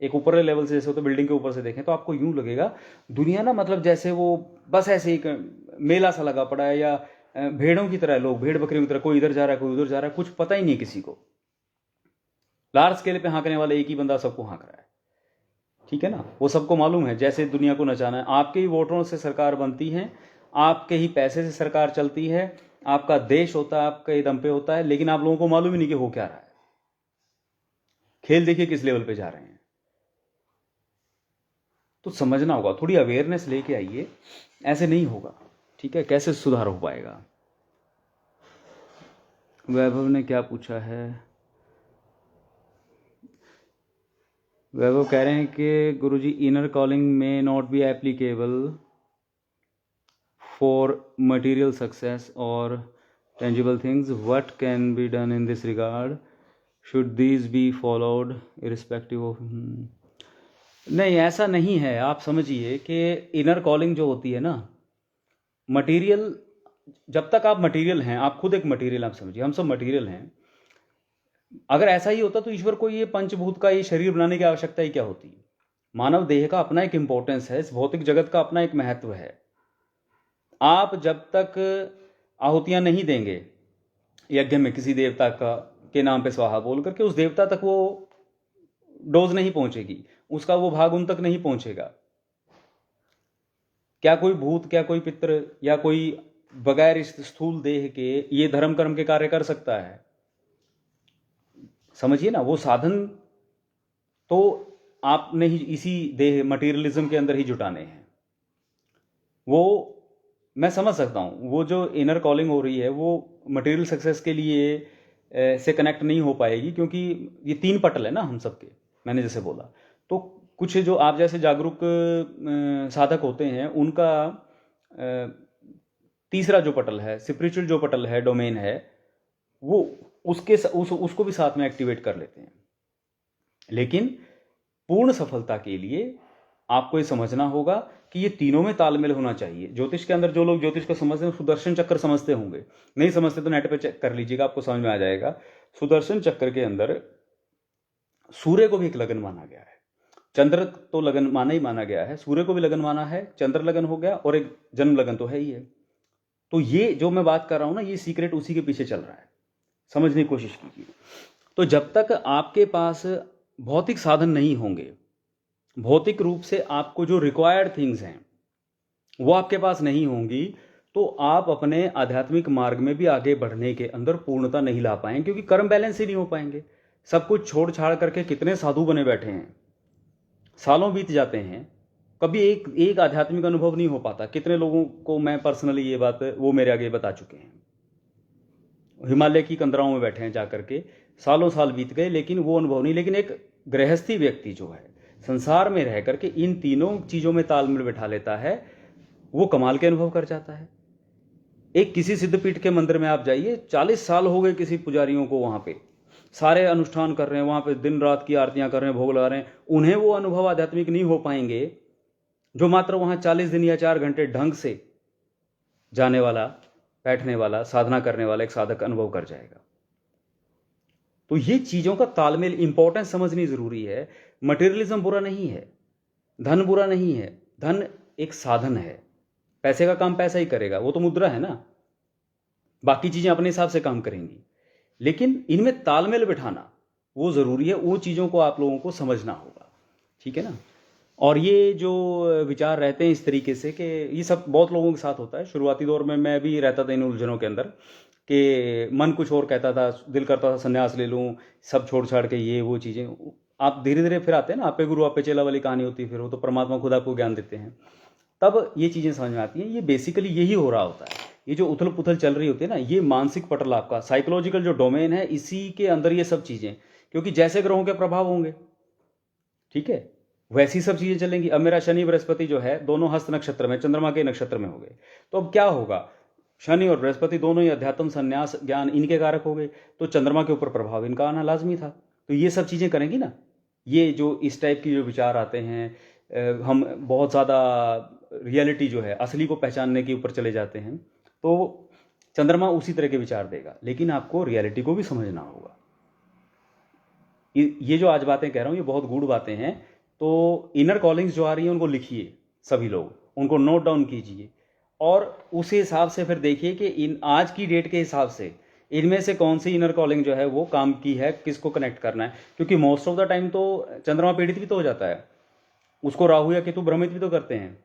एक ऊपर लेवल से, जैसे तो बिल्डिंग के ऊपर से देखें, तो आपको यूं लगेगा दुनिया ना, मतलब जैसे वो बस ऐसे एक मेला सा लगा पड़ा है, या भेड़ों की तरह, लोग भेड़ बकरियों की तरह, कोई इधर जा रहा है कोई उधर जा रहा है, कुछ पता ही नहीं किसी को। लार्ज स्केल पे हाँकने वाला एक ही बंदा सबको हाँक रहा है, ठीक है ना। वो सबको मालूम है जैसे दुनिया को नचाना है। आपके ही वोटरों से सरकार बनती है, आपके ही पैसे से सरकार चलती है, आपका देश होता है, आपके दम पे होता है, लेकिन आप लोगों को मालूम ही नहीं कि हो क्या रहा है। खेल देखिए किस लेवल पे जा रहे हैं। तो समझना होगा, थोड़ी अवेयरनेस लेके आइए, ऐसे नहीं होगा, ठीक है। कैसे सुधार हो पाएगा? वैभव ने क्या पूछा है? वैभव कह रहे हैं कि गुरुजी इनर कॉलिंग में not be applicable for material success और tangible things, what can be done in this regard, should these be followed irrespective of? नहीं, ऐसा नहीं है। आप समझिए कि इनर कॉलिंग जो होती है ना, मटेरियल, जब तक आप मटेरियल हैं, आप खुद एक मटेरियल, आप समझिए हम सब मटेरियल हैं। अगर ऐसा ही होता तो ईश्वर को ये पंचभूत का ये शरीर बनाने की आवश्यकता ही क्या होती? मानव देह का अपना एक इंपॉर्टेंस है, इस भौतिक जगत का अपना एक महत्व है। आप जब तक आहुतियां नहीं देंगे यज्ञ में किसी देवता का के नाम पे स्वाहा बोल करके, उस देवता तक वो डोज नहीं पहुंचेगी, उसका वो भाग उन तक नहीं पहुंचेगा। क्या कोई भूत, क्या कोई पितृ, या कोई बगैर इस स्थूल देह के ये धर्म कर्म के कार्य कर सकता है? समझिए ना, वो साधन तो आपने ही इसी देह मटेरियलिज्म के अंदर ही जुटाने हैं। वो मैं समझ सकता हूँ, वो जो इनर कॉलिंग हो रही है वो मटेरियल सक्सेस के लिए से कनेक्ट नहीं हो पाएगी, क्योंकि ये 3 पटल है ना हम सबके, मैंने जैसे बोला। तो कुछ जो आप जैसे जागरूक साधक होते हैं, उनका तीसरा जो पटल है, स्पिरिचुअल जो पटल है, डोमेन है, वो उसको भी साथ में एक्टिवेट कर लेते हैं। लेकिन पूर्ण सफलता के लिए आपको ये समझना होगा कि ये तीनों में तालमेल होना चाहिए। ज्योतिष के अंदर जो लोग ज्योतिष को समझते हैं सुदर्शन चक्र समझते होंगे, नहीं समझते तो नेट पे चेक कर लीजिएगा, आपको समझ में आ जाएगा। सुदर्शन चक्र के अंदर सूर्य को भी एक लगन माना गया है, चंद्र तो लगन माना ही माना गया है, सूर्य को भी लगन माना है, चंद्र लगन हो गया, और एक जन्म लगन तो है ही है। तो ये जो मैं बात कर रहा हूं ना, ये सीक्रेट उसी के पीछे चल रहा है, समझने की कोशिश कीजिए। तो जब तक आपके पास भौतिक साधन नहीं होंगे, भौतिक रूप से आपको जो रिक्वायर्ड थिंग्स हैं वो आपके पास नहीं होंगी, तो आप अपने आध्यात्मिक मार्ग में भी आगे बढ़ने के अंदर पूर्णता नहीं ला पाएंगे, क्योंकि कर्म बैलेंस ही नहीं हो पाएंगे। सब कुछ छोड़ छाड़ करके कितने साधु बने बैठे हैं, सालों बीत जाते हैं, कभी एक आध्यात्मिक अनुभव नहीं हो पाता। कितने लोगों को मैं पर्सनली ये बात वो मेरे आगे बता चुके हैं, हिमालय की कंदराओं में बैठे हैं जाकर के, सालों साल बीत गए लेकिन वो अनुभव नहीं। लेकिन एक गृहस्थी व्यक्ति जो है संसार में रह करके इन तीनों चीजों में तालमेल बैठा लेता है, वो कमाल के अनुभव कर जाता है। एक किसी सिद्धपीठ के मंदिर में आप जाइए, 40 साल हो गए किसी पुजारियों को वहां पे, सारे अनुष्ठान कर रहे हैं, वहाँ पे दिन रात की आरतियाँ कर रहे हैं, भोग लगा रहे हैं, उन्हें वो अनुभव आध्यात्मिक नहीं हो पाएंगे जो मात्र वहाँ 40 दिन या 4 घंटे ढंग से जाने वाला, बैठने वाला, साधना करने वाला एक साधक अनुभव कर जाएगा। तो ये चीज़ों का तालमेल, इंपॉर्टेंस समझनी ज़रूरी है। मटेरियलिज्म बुरा नहीं है, धन बुरा नहीं है, धन एक साधन है, पैसे का काम पैसा ही करेगा, वो तो मुद्रा है ना, बाकी चीज़ें अपने हिसाब से काम करेंगी, लेकिन इनमें तालमेल बिठाना वो ज़रूरी है, वो चीज़ों को आप लोगों को समझना होगा, ठीक है ना। और ये जो विचार रहते हैं इस तरीके से कि ये सब बहुत लोगों के साथ होता है। शुरुआती दौर में मैं भी रहता था इन उलझनों के अंदर कि मन कुछ और कहता था, दिल करता था संन्यास ले लूँ, सब छोड़ छाड़ के ये वो चीज़ें। आप धीरे धीरे फिर आते हैं ना, आपे गुरु आपे चेला वाली कहानी होती है, फिर वो तो परमात्मा खुद आपको ज्ञान देते हैं, तब ये चीज़ें समझ में आती हैं। ये बेसिकली यही हो रहा होता है, ये जो उथल पुथल चल रही होती है ना, ये मानसिक पटल आपका साइकोलॉजिकल जो डोमेन है, इसी के अंदर ये सब चीज़ें, क्योंकि जैसे ग्रहों के प्रभाव होंगे, ठीक है, वैसी सब चीज़ें चलेंगी। अब मेरा शनि बृहस्पति जो है दोनों हस्त नक्षत्र में, चंद्रमा के नक्षत्र में हो गए, तो अब क्या होगा, शनि और बृहस्पति दोनों ही अध्यात्म, संन्यास, ज्ञान इनके कारक हो गए, तो चंद्रमा के ऊपर प्रभाव इनका आना लाजमी था। तो ये सब चीज़ें करेंगी ना, ये जो इस टाइप की जो विचार आते हैं, हम बहुत ज़्यादा रियलिटी जो है असली को पहचानने के ऊपर चले जाते हैं, तो चंद्रमा उसी तरह के विचार देगा, लेकिन आपको रियलिटी को भी समझना होगा। ये जो आज बातें कह रहा हूँ ये बहुत गूढ़ बातें हैं, तो इनर कॉलिंग्स जो आ रही हैं उनको लिखिए, सभी लोग उनको नोट डाउन कीजिए, और उस हिसाब से फिर देखिए कि इन आज की डेट के हिसाब से इनमें से कौन सी इनर कॉलिंग जो है वो काम की है, किसको कनेक्ट करना है। क्योंकि मोस्ट ऑफ द टाइम तो चंद्रमा पीड़ित भी तो हो जाता है, उसको राहु या केतु भ्रमित भी तो करते हैं।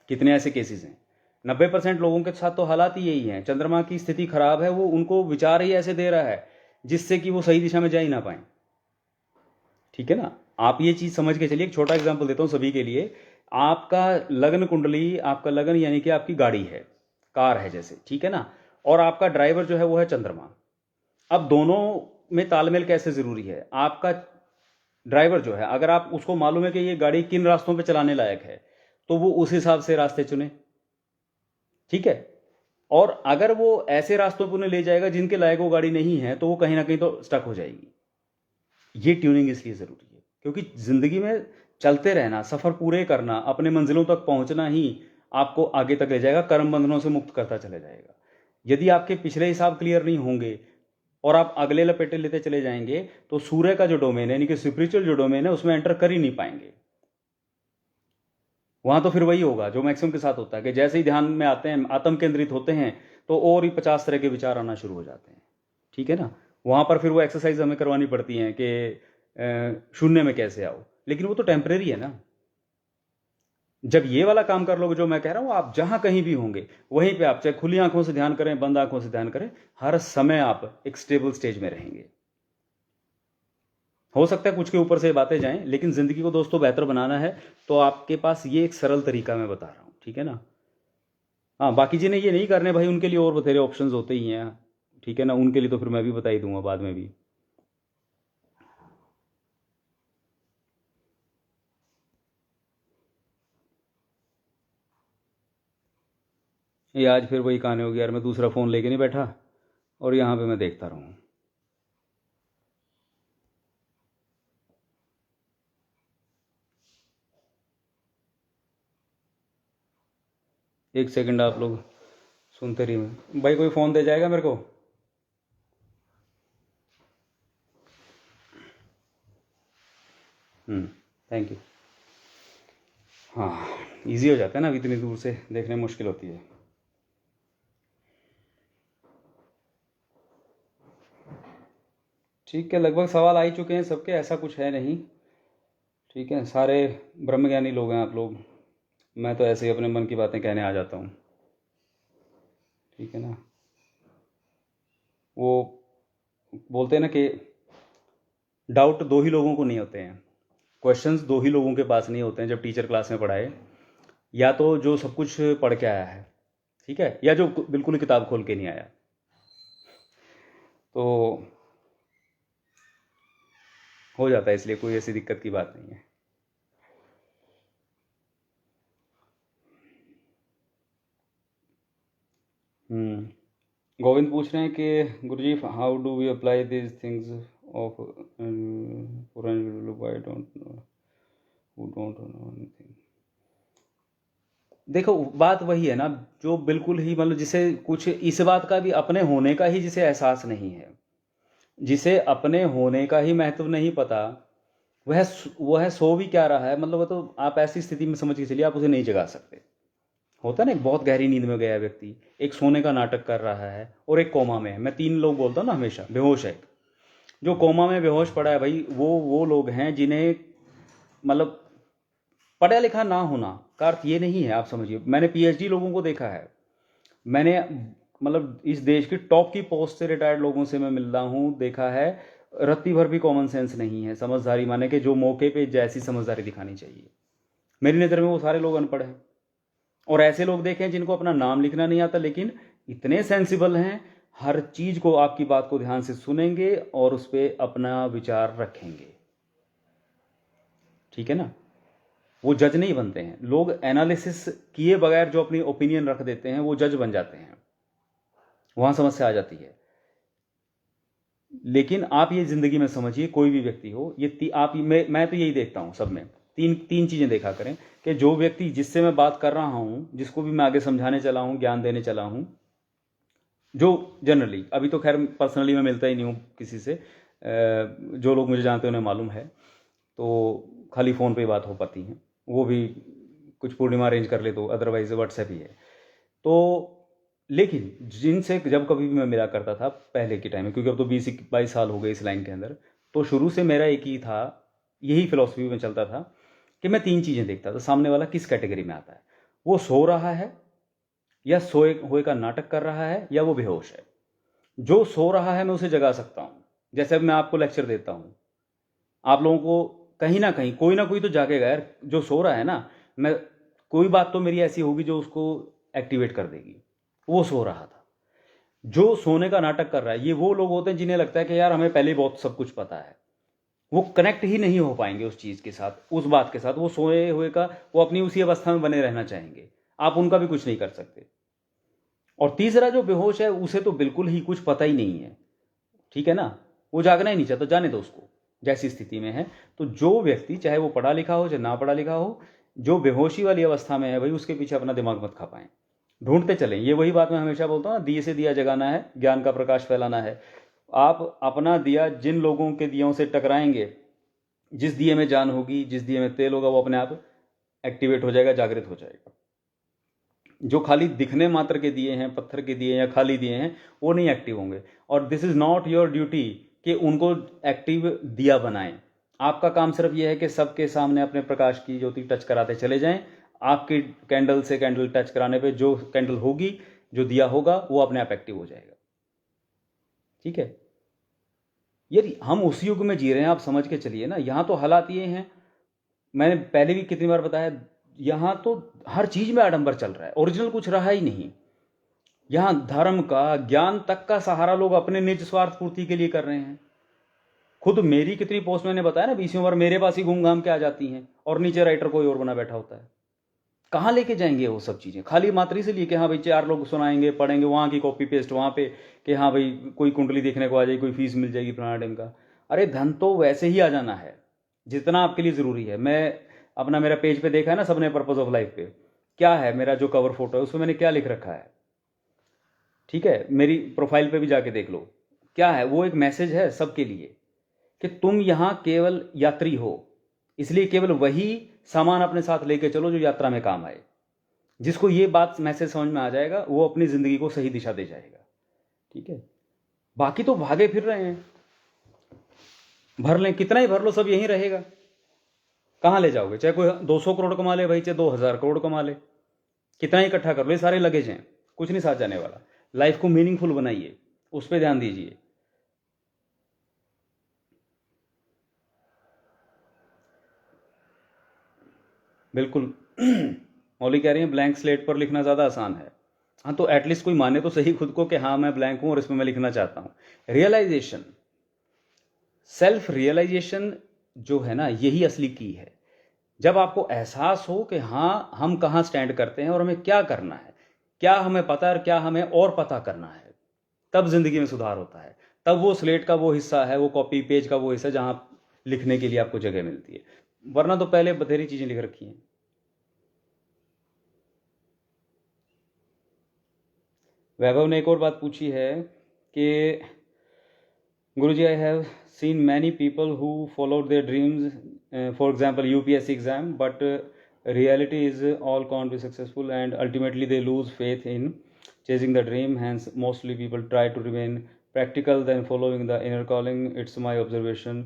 कितने ऐसे केसेस हैं, 90% लोगों के साथ तो हालात ही यही हैं, चंद्रमा की स्थिति खराब है, वो उनको विचार ही ऐसे दे रहा है जिससे कि वो सही दिशा में जा ही ना पाए, ठीक है ना। आप ये चीज़ समझ के चलिए। एक छोटा एग्जांपल देता हूँ सभी के लिए। आपका लग्न कुंडली, आपका लग्न यानी कि आपकी गाड़ी है, कार है जैसे, ठीक है ना, और आपका ड्राइवर जो है वो है चंद्रमा। अब दोनों में तालमेल कैसे ज़रूरी है। आपका ड्राइवर जो है, अगर आप उसको मालूम है कि ये गाड़ी किन रास्तों पे चलाने लायक है, तो वो उस हिसाब से रास्ते चुने, ठीक है। और अगर वो ऐसे रास्तों पर उन्हें ले जाएगा जिनके लायक वो गाड़ी नहीं है, तो वो कहीं ना कहीं तो स्टक हो जाएगी। ये ट्यूनिंग इसलिए ज़रूरी है क्योंकि ज़िंदगी में चलते रहना, सफ़र पूरे करना, अपने मंजिलों तक पहुंचना ही आपको आगे तक ले जाएगा, कर्म बंधनों से मुक्त करता चला जाएगा। यदि आपके पिछले हिसाब क्लियर नहीं होंगे और आप अगले लपेटे लेते चले जाएंगे, तो सूर्य का जो डोमेन है, यानी कि स्पिरिचुअल जो डोमेन है, उसमें एंटर कर ही नहीं पाएंगे। वहां तो फिर वही होगा जो मैक्सिमम के साथ होता है कि जैसे ही ध्यान में आते हैं, आत्म केंद्रित होते हैं, तो और ही 50 तरह के विचार आना शुरू हो जाते हैं, ठीक है ना। वहां पर फिर वो एक्सरसाइज हमें करवानी पड़ती है कि शून्य में कैसे आओ, लेकिन वो तो टेम्परेरी है ना। जब ये वाला काम कर लोगे जो मैं कह रहा हूँ, आप जहां कहीं भी होंगे वहीं पे आप चाहे खुली आंखों से ध्यान करें, बंद आंखों से ध्यान करें, हर समय आप एक स्टेबल स्टेज में रहेंगे। हो सकता है कुछ के ऊपर से बातें जाएं, लेकिन जिंदगी को दोस्तों बेहतर बनाना है, तो आपके पास ये एक सरल तरीका मैं बता रहा हूँ, ठीक है ना। हाँ, बाकी जिन्हें ये नहीं करने भाई, उनके लिए और बथेरे ऑप्शंस होते ही हैं, ठीक है ना। उनके लिए तो फिर मैं भी बता ही दूंगा बाद में भी। ये आज फिर वही कहानी होगी यार, मैं दूसरा फ़ोन लेके नहीं बैठा और यहाँ पे मैं देखता रहूँ। एक सेकंड आप लोग सुनते रहिए भाई, कोई फ़ोन दे जाएगा मेरे को। Thank you. हाँ, इजी हो जाता है ना, अभी इतनी दूर से देखने में मुश्किल होती है। ठीक है, लगभग सवाल आ ही चुके हैं सबके, ऐसा कुछ है नहीं, ठीक है। सारे ब्रह्मज्ञानी लोग हैं आप लोग, मैं तो ऐसे ही अपने मन की बातें कहने आ जाता हूँ, ठीक है ना। वो बोलते हैं ना कि डाउट दो ही लोगों को नहीं होते हैं, क्वेश्चंस दो ही लोगों के पास नहीं होते हैं जब टीचर क्लास में पढ़ाए, या तो जो सब कुछ पढ़ के आया है, ठीक है, या जो बिल्कुल ही किताब खोल के नहीं आया। तो हो जाता है, इसलिए कोई ऐसी दिक्कत की बात नहीं है। गोविंद पूछ रहे हैं कि Guruji how do we apply this things of for I don't know who don't know anything. देखो बात वही है ना, जो बिल्कुल ही मतलब जिसे कुछ इस बात का भी अपने होने का ही जिसे एहसास नहीं है, जिसे अपने होने का ही महत्व नहीं पता, वह सो भी क्या रहा है, मतलब वो तो आप ऐसी स्थिति में समझ के चलिए आप उसे नहीं जगा सकते। होता है ना, एक बहुत गहरी नींद में गया व्यक्ति एक सोने का नाटक कर रहा है और एक कोमा में है। मैं 3 लोग बोलता हूँ ना हमेशा, बेहोश है, जो कोमा में बेहोश पड़ा है भाई, वो लोग हैं जिन्हें मतलब पढ़ा लिखा ना होना का अर्थ ये नहीं है, आप समझिए। मैंने पीएचडी लोगों को देखा है, मैंने मतलब इस देश की टॉप की पोस्ट से रिटायर्ड लोगों से मैं मिल रहा हूँ, देखा है रत्ती भर भी कॉमन सेंस नहीं है, समझदारी माने कि जो मौके पे जैसी समझदारी दिखानी चाहिए। मेरी नज़र में वो सारे लोग अनपढ़ हैं। और ऐसे लोग देखें जिनको अपना नाम लिखना नहीं आता लेकिन इतने सेंसिबल हैं, हर चीज़ को आपकी बात को ध्यान से सुनेंगे और उस पर अपना विचार रखेंगे। ठीक है ना, वो जज नहीं बनते हैं। लोग एनालिसिस किए बगैर जो अपनी ओपिनियन रख देते हैं वो जज बन जाते हैं, वहां समस्या आ जाती है। लेकिन आप ये जिंदगी में समझिए, कोई भी व्यक्ति हो, ये आप मैं तो यही देखता हूं सब में, तीन चीजें देखा करें कि जो व्यक्ति जिससे मैं बात कर रहा हूं, जिसको भी मैं आगे समझाने चला हूं, ज्ञान देने चला हूं, जो जनरली, अभी तो खैर पर्सनली मैं मिलता ही नहीं हूं किसी से, जो लोग मुझे जानते हैं उन्हें मालूम है, तो खाली फ़ोन पे बात हो पाती है, वो भी कुछ पूर्णिमा अरेंज कर ले तो, अदरवाइज व्हाट्सएप ही है। तो लेकिन जिनसे जब कभी भी मैं मिला करता था पहले के टाइम में, क्योंकि अब तो 20-22 साल हो गए इस लाइन के अंदर, तो शुरू से मेरा एक ही था, यही फिलॉसफी में चलता था कि मैं 3 चीज़ें देखता था, सामने वाला किस कैटेगरी में आता है, वो सो रहा है या सोए हुए का नाटक कर रहा है या वो बेहोश है। जो सो रहा है मैं उसे जगा सकता हूँ, जैसे अब मैं आपको लेक्चर देता हूँ, आप लोगों को कहीं ना कोई तो जागेगा यार। जो सो रहा है ना, मैं कोई बात तो मेरी ऐसी होगी जो उसको एक्टिवेट कर देगी, वो सो रहा था। जो सोने का नाटक कर रहा है, ये वो लोग होते हैं जिन्हें लगता है कि यार हमें पहले ही बहुत सब कुछ पता है, वो कनेक्ट ही नहीं हो पाएंगे उस चीज़ के साथ, उस बात के साथ। वो सोए हुए का, वो अपनी उसी अवस्था में बने रहना चाहेंगे, आप उनका भी कुछ नहीं कर सकते। और तीसरा जो बेहोश है, उसे तो बिल्कुल ही कुछ पता ही नहीं है, ठीक है ना, वो जागना ही नहीं चाहता, जाने दो उसको जैसी स्थिति में है। तो जो व्यक्ति, चाहे वो पढ़ा लिखा हो चाहे ना पढ़ा लिखा हो, जो बेहोशी वाली अवस्था में है भाई, उसके पीछे अपना दिमाग मत खा पाएं, ढूंढते चलें। ये वही बात मैं हमेशा बोलता हूँ ना, दिए से दिया जगाना है, ज्ञान का प्रकाश फैलाना है। आप अपना दिया जिन लोगों के दियों से टकराएंगे, जिस दिए में जान होगी, जिस दिए में तेल होगा, वो अपने आप एक्टिवेट हो जाएगा, जागृत हो जाएगा। जो खाली दिखने मात्र के दिए हैं, पत्थर के दिए या खाली दिए हैं, वो नहीं एक्टिव होंगे। और this is not your duty कि उनको एक्टिव दिया बनाएं। आपका काम सिर्फ ये है कि सबके सामने अपने प्रकाश की ज्योति टच कराते चले जाएं। आपकी कैंडल से कैंडल टच कराने पे जो कैंडल होगी, जो दिया होगा, वो अपने आप एक्टिव हो जाएगा। ठीक है, यदि हम उस युग में जी रहे हैं, आप समझ के चलिए ना। यहाँ तो हालात ये हैं, मैंने पहले भी कितनी बार बताया, यहाँ तो हर चीज में आडंबर चल रहा है, ओरिजिनल कुछ रहा ही नहीं। यहाँ धर्म का, ज्ञान तक का सहारा लोग अपने निज स्वार्थ पूर्ति के लिए कर रहे हैं। खुद मेरी कितनी पोस्ट मैंने बताया ना, 20वीं बार मेरे पास ही घूम घाम के आ जाती हैं, और नीचे राइटर कोई और बना बैठा होता है। कहाँ लेके जाएंगे वो सब चीज़ें, खाली मात्र इसलिए कि हाँ भाई 4 लोग सुनाएंगे, पढ़ेंगे, वहाँ की कॉपी पेस्ट वहाँ पे, कि हाँ भाई कोई कुंडली देखने को आ जाएगी, कोई फीस मिल जाएगी फलाना टाइम का। अरे धन तो वैसे ही आ जाना है जितना आपके लिए ज़रूरी है। मैं अपना, मेरा पेज पे देखा है ना सबने, पर्पस ऑफ लाइफ पे क्या है, मेरा जो कवर फोटो है उसमें मैंने क्या लिख रखा है, ठीक है, मेरी प्रोफाइल पे भी जाके देख लो क्या है। वो एक मैसेज है सबके लिए कि तुम यहाँ केवल यात्री हो, इसलिए केवल वही सामान अपने साथ लेके चलो जो यात्रा में काम आए। जिसको ये बात मैसेज समझ में आ जाएगा, वो अपनी जिंदगी को सही दिशा दे जाएगा। ठीक है, बाकी तो भागे फिर रहे हैं, भर लें कितना ही भर लो, सब यहीं रहेगा। कहाँ ले जाओगे? चाहे कोई 200 करोड़ कमा ले भाई, चाहे 2000 करोड़ कमा ले, कितना ही इकट्ठा कर लो, ये सारे लगेज हैं, कुछ नहीं साथ जाने वाला। लाइफ को मीनिंगफुल बनाइए, उस पर ध्यान दीजिए। बिल्कुल मौली कह रही हैं ब्लैंक स्लेट पर लिखना ज़्यादा आसान है। हाँ, तो एटलीस्ट कोई माने तो सही खुद को कि हाँ मैं ब्लैंक हूँ और इसमें मैं लिखना चाहता हूँ। रियलाइजेशन, सेल्फ रियलाइजेशन जो है ना, यही असली की है। जब आपको एहसास हो कि हाँ हम कहाँ स्टैंड करते हैं और हमें क्या करना है, क्या हमें पता है और क्या हमें और पता करना है, तब जिंदगी में सुधार होता है। तब वो स्लेट का वो हिस्सा है, वो कॉपी पेज का वो हिस्सा जहाँ लिखने के लिए आपको जगह मिलती है, वरना तो पहले बथेरी चीज़ें लिख रखी हैं। वैभव ने एक और बात पूछी है कि Guruji, I have seen many people who followed their dreams, for example UPSC exam, but reality is all can't be successful and ultimately they lose faith in chasing the dream. Hence mostly people try to remain practical than following the inner calling. It's my observation,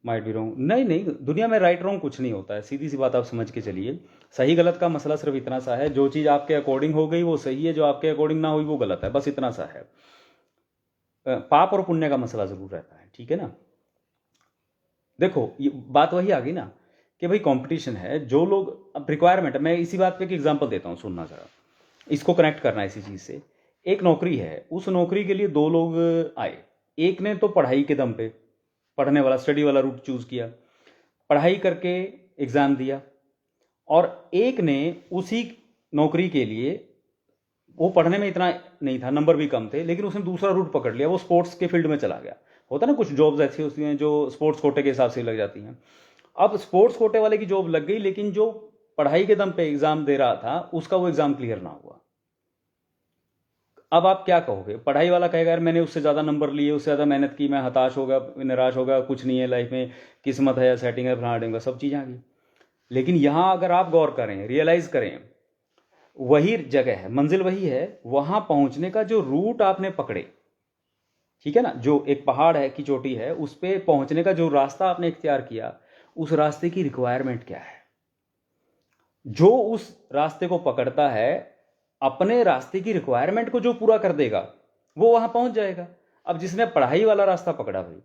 might be wrong. नहीं नहीं, दुनिया में राइट रॉन्ग कुछ नहीं होता है, सीधी सी बात आप समझ के चलिए। सही गलत का मसला सिर्फ इतना सा है, जो चीज़ आपके अकॉर्डिंग हो गई वो सही है, जो आपके अकॉर्डिंग ना हुई वो गलत है, बस इतना सा है। पाप और पुण्य का मसला जरूर रहता है, ठीक है ना। देखो ये बात वही आ गई ना कि भाई कंपटीशन है, जो लोग, अब रिक्वायरमेंट, मैं इसी बात पे एक एग्जांपल देता हूँ, सुनना जरा, इसको कनेक्ट करना है इसी चीज़ से। एक नौकरी है, उस नौकरी के लिए दो लोग आए, एक ने तो पढ़ाई के दम पे पढ़ने वाला स्टडी वाला रूट चूज किया, पढ़ाई करके एग्ज़ाम दिया, और एक ने उसी नौकरी के लिए, वो पढ़ने में इतना नहीं था, नंबर भी कम थे, लेकिन उसने दूसरा रूट पकड़ लिया, वो स्पोर्ट्स के फील्ड में चला गया। होता ना कुछ जॉब्स ऐसी होती हैं जो स्पोर्ट्स कोटे के हिसाब से लग जाती हैं। अब स्पोर्ट्स कोटे वाले की जॉब लग गई, लेकिन जो पढ़ाई के दम पे एग्जाम दे रहा था उसका वो एग्जाम क्लियर ना हुआ। अब आप क्या कहोगे? पढ़ाई वाला कहेगा यार मैंने उससे ज़्यादा नंबर लिए, उससे ज़्यादा मेहनत की, मैं हताश हो गया, निराश हो गया, कुछ नहीं है लाइफ में, किस्मत है या सेटिंग है, फलाना सब चीज़ें आ गई। लेकिन यहाँ अगर आप गौर करें, रियलाइज़ करें, वही जगह है, मंजिल वही है, वहाँ पहुँचने का जो रूट आपने पकड़े, ठीक है ना, जो एक पहाड़ है की चोटी है, उस पर पहुँचने का जो रास्ता आपने इख्तियार किया, उस रास्ते की रिक्वायरमेंट क्या है? जो उस रास्ते को पकड़ता है, अपने रास्ते की रिक्वायरमेंट को जो पूरा कर देगा वो वहां पहुंच जाएगा। अब जिसने पढ़ाई वाला रास्ता पकड़ा भाई,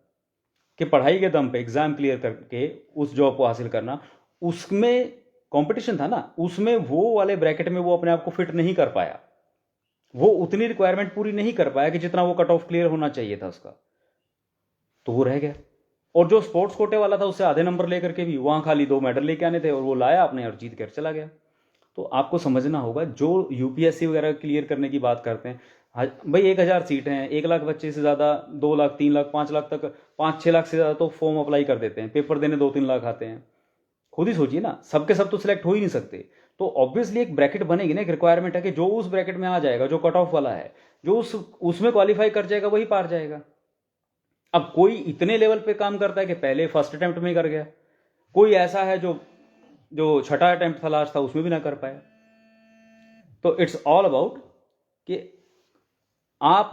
कि पढ़ाई के दम पे एग्जाम क्लियर करके उस जॉब को हासिल करना, उसमें कंपटीशन था ना, उसमें वो वाले ब्रैकेट में वो अपने आप को फिट नहीं कर पाया, वो उतनी रिक्वायरमेंट पूरी नहीं कर पाया कि जितना वो कट ऑफ क्लियर होना चाहिए था उसका, तो वो रह गया। और जो स्पोर्ट्स कोटे वाला था उससे आधे नंबर लेकर के भी वहां खाली 2 मेडल लेके आने थे, और वो लाया आपने और जीत कर चला गया। तो आपको समझना होगा, जो यूपीएससी वगैरह क्लियर करने की बात करते हैं, भाई 1000 सीट हैं, 1 लाख बच्चे से ज़्यादा, 2 लाख, 3 लाख, 5 लाख तक, 5-6 लाख से ज़्यादा तो फॉर्म अप्लाई कर देते हैं, पेपर देने 2-3 लाख आते हैं। खुद ही सोचिए ना, सबके सब तो सिलेक्ट हो ही नहीं सकते। तो ऑब्वियसली एक ब्रैकेट बनेगी ना, एक रिक्वायरमेंट है कि जो उस ब्रैकेट में आ जाएगा, जो कट ऑफ वाला है, जो उसमें क्वालिफाई कर जाएगा वही पार जाएगा। अब कोई इतने लेवल पे काम करता है कि पहले फर्स्ट अटेम्प्ट में कर गया, कोई ऐसा है जो छठा अटेम्प्ट था, लास्ट था, उसमें भी ना कर पाया। तो इट्स ऑल अबाउट कि आप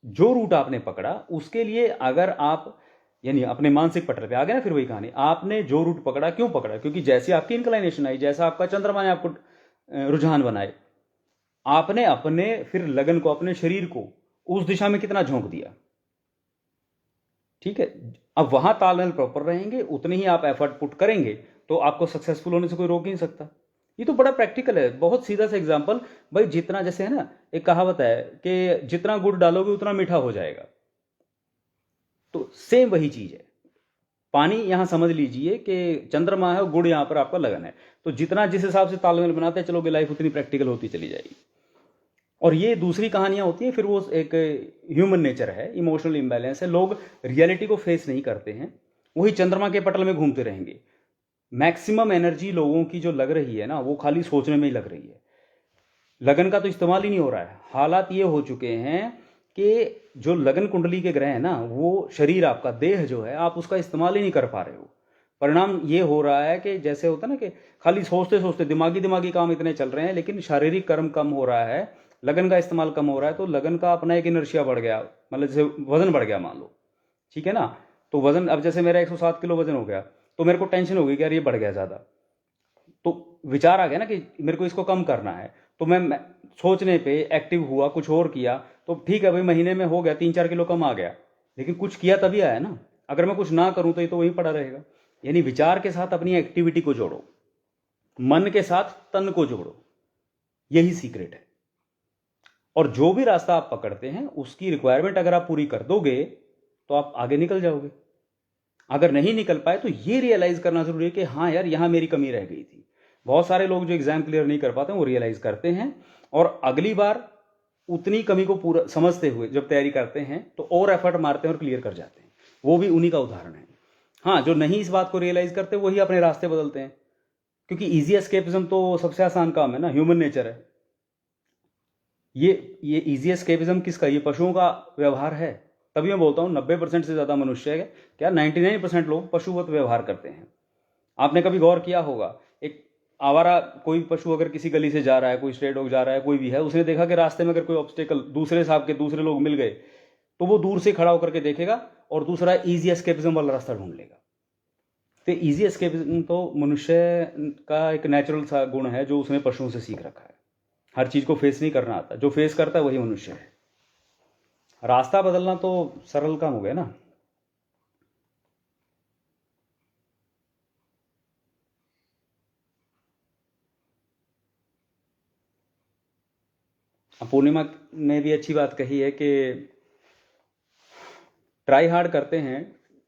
जो रूट आपने पकड़ा उसके लिए, अगर आप यानी अपने मानसिक पटल पे आ गए ना, फिर वही कहानी, आपने जो रूट पकड़ा, क्यों पकड़ा? क्योंकि जैसी आपकी इंक्लाइनेशन आई, जैसा आपका चंद्रमा ने आपको रुझान बनाए, आपने अपने फिर लगन को, अपने शरीर को उस दिशा में कितना झोंक दिया, ठीक है। अब वहां तालमेल प्रॉपर रहेंगे, उतने ही आप एफर्ट पुट करेंगे, तो आपको सक्सेसफुल होने से कोई रोक ही नहीं सकता। ये तो बड़ा प्रैक्टिकल है, बहुत सीधा सा एग्जांपल भाई। जितना, जैसे है ना, एक कहावत है कि जितना गुड़ डालोगे उतना मीठा हो जाएगा, तो सेम वही चीज है। पानी यहां समझ लीजिए कि चंद्रमा है और गुड़ यहां पर आपका लगन है, तो जितना जिस हिसाब से तालमेल बनाते चलोगे लाइफ उतनी प्रैक्टिकल होती चली जाएगी। और ये दूसरी कहानियां होती हैं, फिर वो एक ह्यूमन नेचर है, इमोशनल इम्बैलेंस है, लोग रियलिटी को फेस नहीं करते हैं, वही चंद्रमा के पटल में घूमते रहेंगे। मैक्सिमम एनर्जी लोगों की जो लग रही है ना, वो खाली सोचने में ही लग रही है, लगन का तो इस्तेमाल ही नहीं हो रहा है। हालात ये हो चुके हैं कि जो लगन कुंडली के ग्रह है ना, वो शरीर, आपका देह जो है, आप उसका इस्तेमाल ही नहीं कर पा रहे हो। परिणाम ये हो रहा है कि जैसे होता है ना कि खाली सोचते सोचते दिमागी काम इतने चल रहे हैं, लेकिन शारीरिक कर्म कम हो रहा है, लगन का इस्तेमाल कम हो रहा है। तो लगन का अपना एक इनर्शिया बढ़ गया, मतलब जैसे वजन बढ़ गया मान लो, ठीक है ना। तो वजन, अब जैसे मेरा 107 किलो वजन हो गया, तो मेरे को टेंशन होगी कि यार ये बढ़ गया ज़्यादा, तो विचार आ गया ना कि मेरे को इसको कम करना है। तो मैं सोचने पे एक्टिव हुआ, कुछ और किया, तो ठीक है भाई, महीने में हो गया 3-4 किलो कम आ गया, लेकिन कुछ किया तभी आया ना। अगर मैं कुछ ना करूं तो ये तो वहीं पड़ा रहेगा। यानी विचार के साथ अपनी एक्टिविटी को जोड़ो, मन के साथ तन को जोड़ो, यही सीक्रेट है। और जो भी रास्ता आप पकड़ते हैं उसकी रिक्वायरमेंट अगर आप पूरी कर दोगे तो आप आगे निकल जाओगे। अगर नहीं निकल पाए तो ये रियलाइज करना जरूरी है कि हाँ यार, यहां मेरी कमी रह गई थी। बहुत सारे लोग जो एग्जाम क्लियर नहीं कर पाते वो रियलाइज करते हैं, और अगली बार उतनी कमी को पूरा समझते हुए जब तैयारी करते हैं तो और एफर्ट मारते हैं और क्लियर कर जाते हैं। वो भी उन्हीं का उदाहरण है। हाँ, जो नहीं इस बात को रियलाइज करते वही अपने रास्ते बदलते हैं, क्योंकि इजी एस्केपिज्म तो सबसे आसान काम है ना, ह्यूमन नेचर है। ये इजी एस्केपिज्म किसका? ये पशुओं का व्यवहार है। तभी मैं बोलता हूँ 90% से ज़्यादा मनुष्य है, क्या 99% लोग पशुवत व्यवहार करते हैं। आपने कभी गौर किया होगा, एक आवारा कोई पशु अगर किसी गली से जा रहा है, कोई स्ट्रे डॉग जा रहा है, कोई भी है, उसने देखा कि रास्ते में अगर कोई ऑब्स्टेकल दूसरे हिसाब के दूसरे लोग मिल गए तो वो दूर से खड़ा होकर के देखेगा और दूसरा इजी एस्केपिज्म वाला रास्ता ढूंढ लेगा। तो इजी एस्केपिज्म तो मनुष्य का एक नेचुरल सा गुण है जो उसने पशुओं से सीख रखा है। हर चीज को फेस नहीं करना आता, जो फेस करता है वही मनुष्य है। रास्ता बदलना तो सरल काम हो गया ना। पूर्णिमा ने भी अच्छी बात कही है कि ट्राई हार्ड करते हैं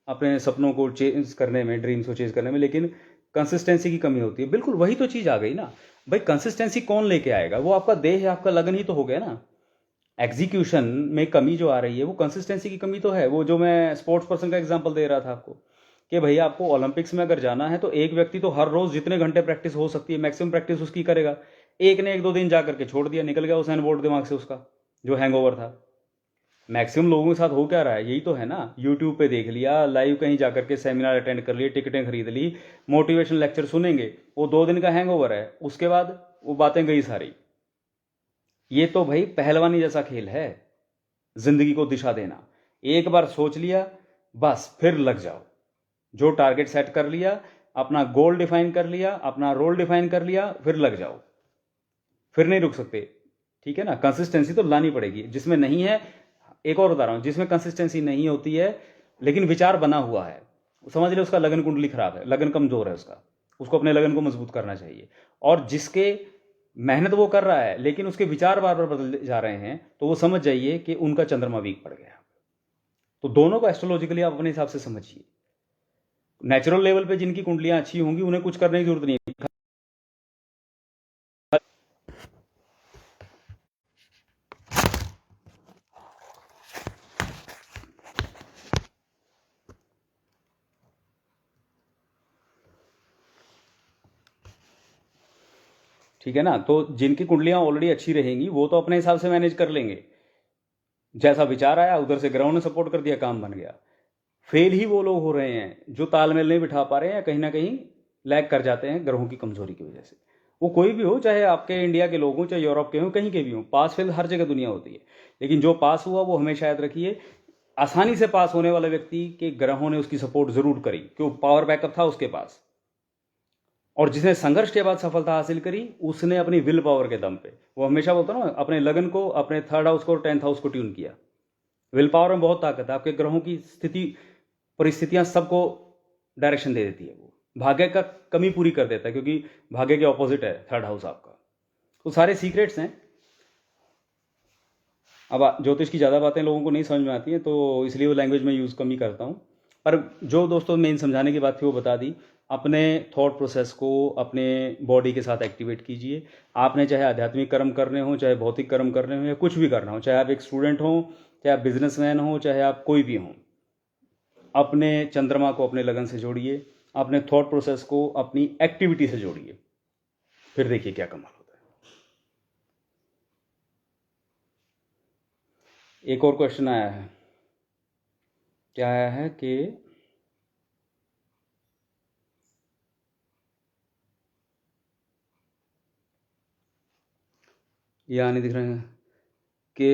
अपने सपनों को चेंज करने में, ड्रीम्स को चेंज करने में, लेकिन कंसिस्टेंसी की कमी होती है। बिल्कुल वही तो चीज आ गई ना भाई। कंसिस्टेंसी कौन लेके आएगा? वो आपका देह है, आपका लगन ही तो हो गया ना। एग्जीक्यूशन में कमी जो आ रही है वो कंसिस्टेंसी की कमी तो है। वो जो मैं स्पोर्ट्स पर्सन का एग्जांपल दे रहा था आपको कि भैया आपको ओलंपिक्स में अगर जाना है तो एक व्यक्ति तो हर रोज जितने घंटे प्रैक्टिस हो सकती है मैक्सिमम प्रैक्टिस उसकी करेगा। एक ने 1-2 दिन जा करके छोड़ दिया, निकल गया उसेन बोल्ट दिमाग से, उसका जो हैंगओवर था। मैक्सिमम लोगों के साथ हो क्या रहा है? यही तो है ना। यूट्यूब पे देख लिया, लाइव कहीं जाकर के सेमिनार अटेंड कर लिए, टिकटें खरीद ली, मोटिवेशनल लेक्चर सुनेंगे, वो 2 दिन का हैंगओवर है, उसके बाद वो बातें गई सारी। ये तो भाई पहलवानी जैसा खेल है, जिंदगी को दिशा देना। एक बार सोच लिया बस, फिर लग जाओ। जो टारगेट सेट कर लिया, अपना गोल डिफाइन कर लिया, अपना रोल डिफाइन कर लिया, फिर लग जाओ, फिर नहीं रुक सकते। ठीक है ना। कंसिस्टेंसी तो लानी पड़ेगी। जिसमें नहीं है, एक और बता रहा हूं, जिसमें कंसिस्टेंसी नहीं होती है लेकिन विचार बना हुआ है, समझ ले उसका लगन कुंडली खराब है, लगन कमजोर है उसका, उसको अपने लगन को मजबूत करना चाहिए। और जिसके मेहनत वो कर रहा है लेकिन उसके विचार बार बार बदल जा रहे हैं, तो वो समझ जाइए कि उनका चंद्रमा वीक पड़ गया। तो दोनों को एस्ट्रोलॉजिकली आप अपने हिसाब से समझिए। नेचुरल लेवल पे जिनकी कुंडलियां अच्छी होंगी उन्हें कुछ करने की जरूरत नहीं है। ठीक है ना। तो जिनकी कुंडलियां ऑलरेडी अच्छी रहेंगी वो तो अपने हिसाब से मैनेज कर लेंगे। जैसा विचार आया उधर से ग्रहों ने सपोर्ट कर दिया, काम बन गया। फेल ही वो लोग हो रहे हैं जो तालमेल नहीं बिठा पा रहे हैं या कहीं ना कहीं लैग कर जाते हैं ग्रहों की कमजोरी की वजह से। वो कोई भी हो, चाहे आपके इंडिया के लोग हों, चाहे यूरोप के हों, कहीं के भी हों, पास फेल हर जगह दुनिया होती है। लेकिन जो पास हुआ वो हमेशा याद रखिए, आसानी से पास होने वाले व्यक्ति के ग्रहों ने उसकी सपोर्ट जरूर करी, क्यों? पावर बैकअप था उसके पास। और जिसने संघर्ष के बाद सफलता हासिल करी उसने अपनी विल पावर के दम पे, वो हमेशा बोलता ना, अपने लगन को, अपने 3rd हाउस को और 10th हाउस को ट्यून किया। विल पावर में बहुत ताकत है। आपके ग्रहों की स्थिति, परिस्थितियां सबको डायरेक्शन दे देती है। वो भाग्य का कमी पूरी कर देता है, क्योंकि भाग्य के ऑपोजिट है 3rd हाउस आपका। तो सारे सीक्रेट्स हैं। अब ज्योतिष की ज़्यादा बातें लोगों को नहीं समझ में आती हैं, तो इसलिए वो लैंग्वेज में यूज़ कम ही करता हूँ। पर जो दोस्तों मेन समझाने की बात थी वो बता दी। अपने थॉट प्रोसेस को अपने बॉडी के साथ एक्टिवेट कीजिए। आपने चाहे आध्यात्मिक कर्म करने हो, चाहे भौतिक कर्म करने हो, या कुछ भी करना हो, चाहे आप एक स्टूडेंट हो, चाहे आप बिजनेसमैन हो, चाहे आप कोई भी हो, अपने चंद्रमा को अपने लगन से जोड़िए, अपने थॉट प्रोसेस को अपनी एक्टिविटी से जोड़िए, फिर देखिए क्या कमाल होता है। एक और क्वेश्चन आया है, क्या आया है कि यहाँ नहीं दिख रहे हैं कि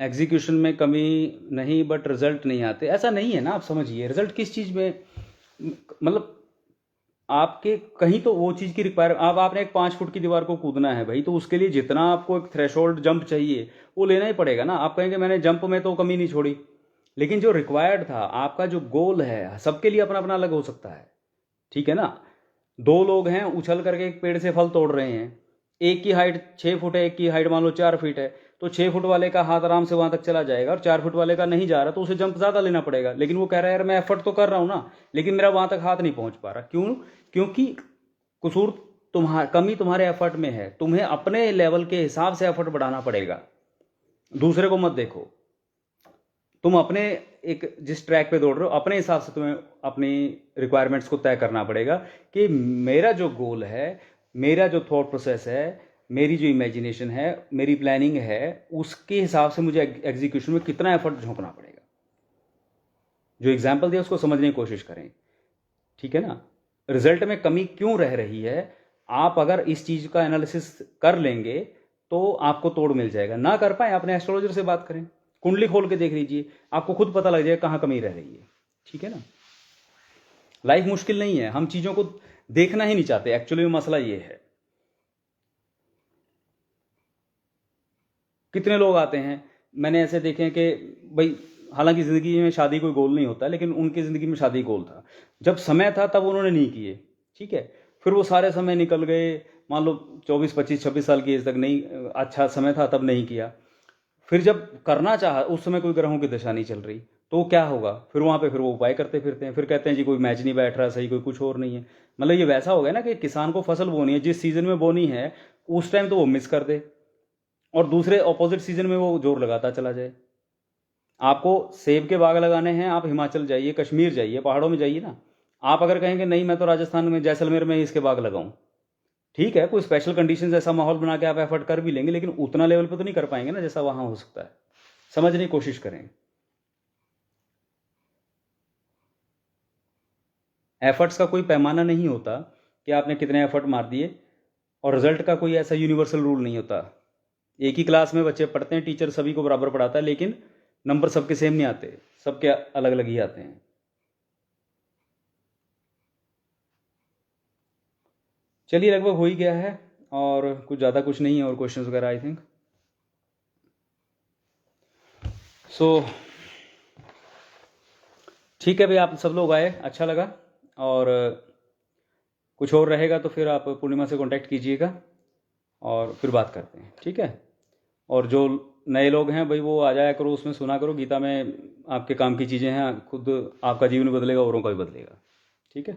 एग्जीक्यूशन में कमी नहीं बट रिजल्ट नहीं आते। ऐसा नहीं है ना, आप समझिए। रिजल्ट किस चीज़ में, मतलब आपके कहीं तो वो चीज़ की रिक्वायर, अब आपने एक 5 फुट की दीवार को कूदना है भाई, तो उसके लिए जितना आपको एक थ्रेशोल्ड जंप चाहिए वो लेना ही पड़ेगा ना। आप कहेंगे मैंने जंप में तो कमी नहीं छोड़ी, लेकिन जो रिक्वायर्ड था, आपका जो गोल है, सबके लिए अपना अपना अलग हो सकता है। ठीक है ना। 2 लोग हैं, उछल करके एक पेड़ से फल तोड़ रहे हैं, एक की हाइट 6 फुट है, एक की हाइट मान लो 4 फीट है, तो 6 फुट वाले का हाथ आराम से वहां तक चला जाएगा और 4 फुट वाले का नहीं जा रहा, तो उसे जंप ज्यादा लेना पड़ेगा। लेकिन वो कह रहा है यार मैं एफर्ट तो कर रहा हूं ना, लेकिन मेरा वहां तक हाथ नहीं पहुंच पा रहा। क्यों? क्योंकि कसूर कमी तुम्हारे एफर्ट में है। तुम्हें अपने लेवल के हिसाब से एफर्ट बढ़ाना पड़ेगा। दूसरे को मत देखो। तुम अपने एक जिस ट्रैक पे दौड़ रहे हो अपने हिसाब से तुम्हें अपनी रिक्वायरमेंट्स को तय करना पड़ेगा कि मेरा जो गोल है, मेरा जो थॉट प्रोसेस है, मेरी जो इमेजिनेशन है, मेरी प्लानिंग है, उसके हिसाब से मुझे एग्जीक्यूशन में कितना एफर्ट झोंकना पड़ेगा। जो एग्जाम्पल दिया उसको समझने की कोशिश करें, ठीक है ना। रिजल्ट में कमी क्यों रह रही है, आप अगर इस चीज का एनालिसिस कर लेंगे तो आपको तोड़ मिल जाएगा। ना कर पाए अपने एस्ट्रोलॉजर से बात करें, कुंडली खोल के देख लीजिए, आपको खुद पता लग जाएगा कहाँ कमी रह रही है, ठीक है ना। लाइफ मुश्किल नहीं है, हम चीजों को देखना ही नहीं चाहते, एक्चुअली में मसला ये है। कितने लोग आते हैं, मैंने ऐसे देखे हैं कि भाई हालांकि ज़िंदगी में शादी कोई गोल नहीं होता, लेकिन उनकी ज़िंदगी में शादी गोल था। जब समय था तब उन्होंने नहीं किए, ठीक है। फिर वो सारे समय निकल गए, मान लो 24, 25, 26 साल की एज तक नहीं, अच्छा समय था तब नहीं किया। फिर जब करना चाहा उस समय कोई ग्रहों की दशा नहीं चल रही, तो क्या होगा, फिर वहाँ पे फिर वो उपाय करते फिरते हैं, फिर कहते हैं जी कोई मैच नहीं बैठ रहा सही, कोई कुछ और नहीं है। मतलब ये वैसा हो गया ना कि किसान को फसल बोनी है, जिस सीज़न में बोनी है उस टाइम तो वो मिस कर दे और दूसरे ऑपोजिट सीजन में वो जोर लगाता चला जाए। आपको सेब के बाग लगाने हैं, आप हिमाचल जाइए, कश्मीर जाइए, पहाड़ों में जाइए ना। आप अगर कहेंगे नहीं मैं तो राजस्थान में जैसलमेर में इसके बाग लगाऊं, ठीक है, कोई स्पेशल कंडीशन ऐसा माहौल बना के आप एफर्ट कर भी लेंगे, लेकिन उतना लेवल पे तो नहीं कर पाएंगे ना जैसा वहां हो सकता है। समझने की कोशिश करें। एफर्ट्स का कोई पैमाना नहीं होता कि आपने कितने एफर्ट मार दिए, और रिजल्ट का कोई ऐसा यूनिवर्सल रूल नहीं होता। एक ही क्लास में बच्चे पढ़ते हैं, टीचर सभी को बराबर पढ़ाता है, लेकिन नंबर सबके सेम नहीं आते, सबके अलग अलग ही आते हैं। चलिए लगभग हो ही गया है, और कुछ ज़्यादा कुछ नहीं है, और क्वेश्चंस वगैरह आई थिंक सो ठीक है भाई। आप सब लोग आए, अच्छा लगा, और कुछ और रहेगा तो फिर आप पूर्णिमा से कांटेक्ट कीजिएगा और फिर बात करते हैं, ठीक है। और जो नए लोग हैं भाई वो आ जाया करो, उसमें सुना करो, गीता में आपके काम की चीज़ें हैं, खुद आपका जीवन बदलेगा, औरों का भी बदलेगा, ठीक है।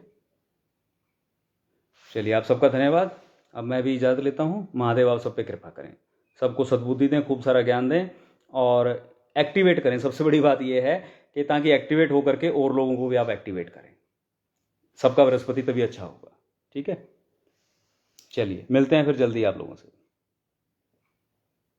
चलिए आप सबका धन्यवाद। अब मैं भी इजाज़त लेता हूँ। महादेव आप सब पे कृपा करें, सबको सद्बुद्धि दें, खूब सारा ज्ञान दें, और एक्टिवेट करें। सबसे बड़ी बात यह है कि ताकि एक्टिवेट होकर के और लोगों को भी आप एक्टिवेट करें। सबका बृहस्पति तभी अच्छा होगा, ठीक है। चलिए मिलते हैं फिर जल्दी आप लोगों से।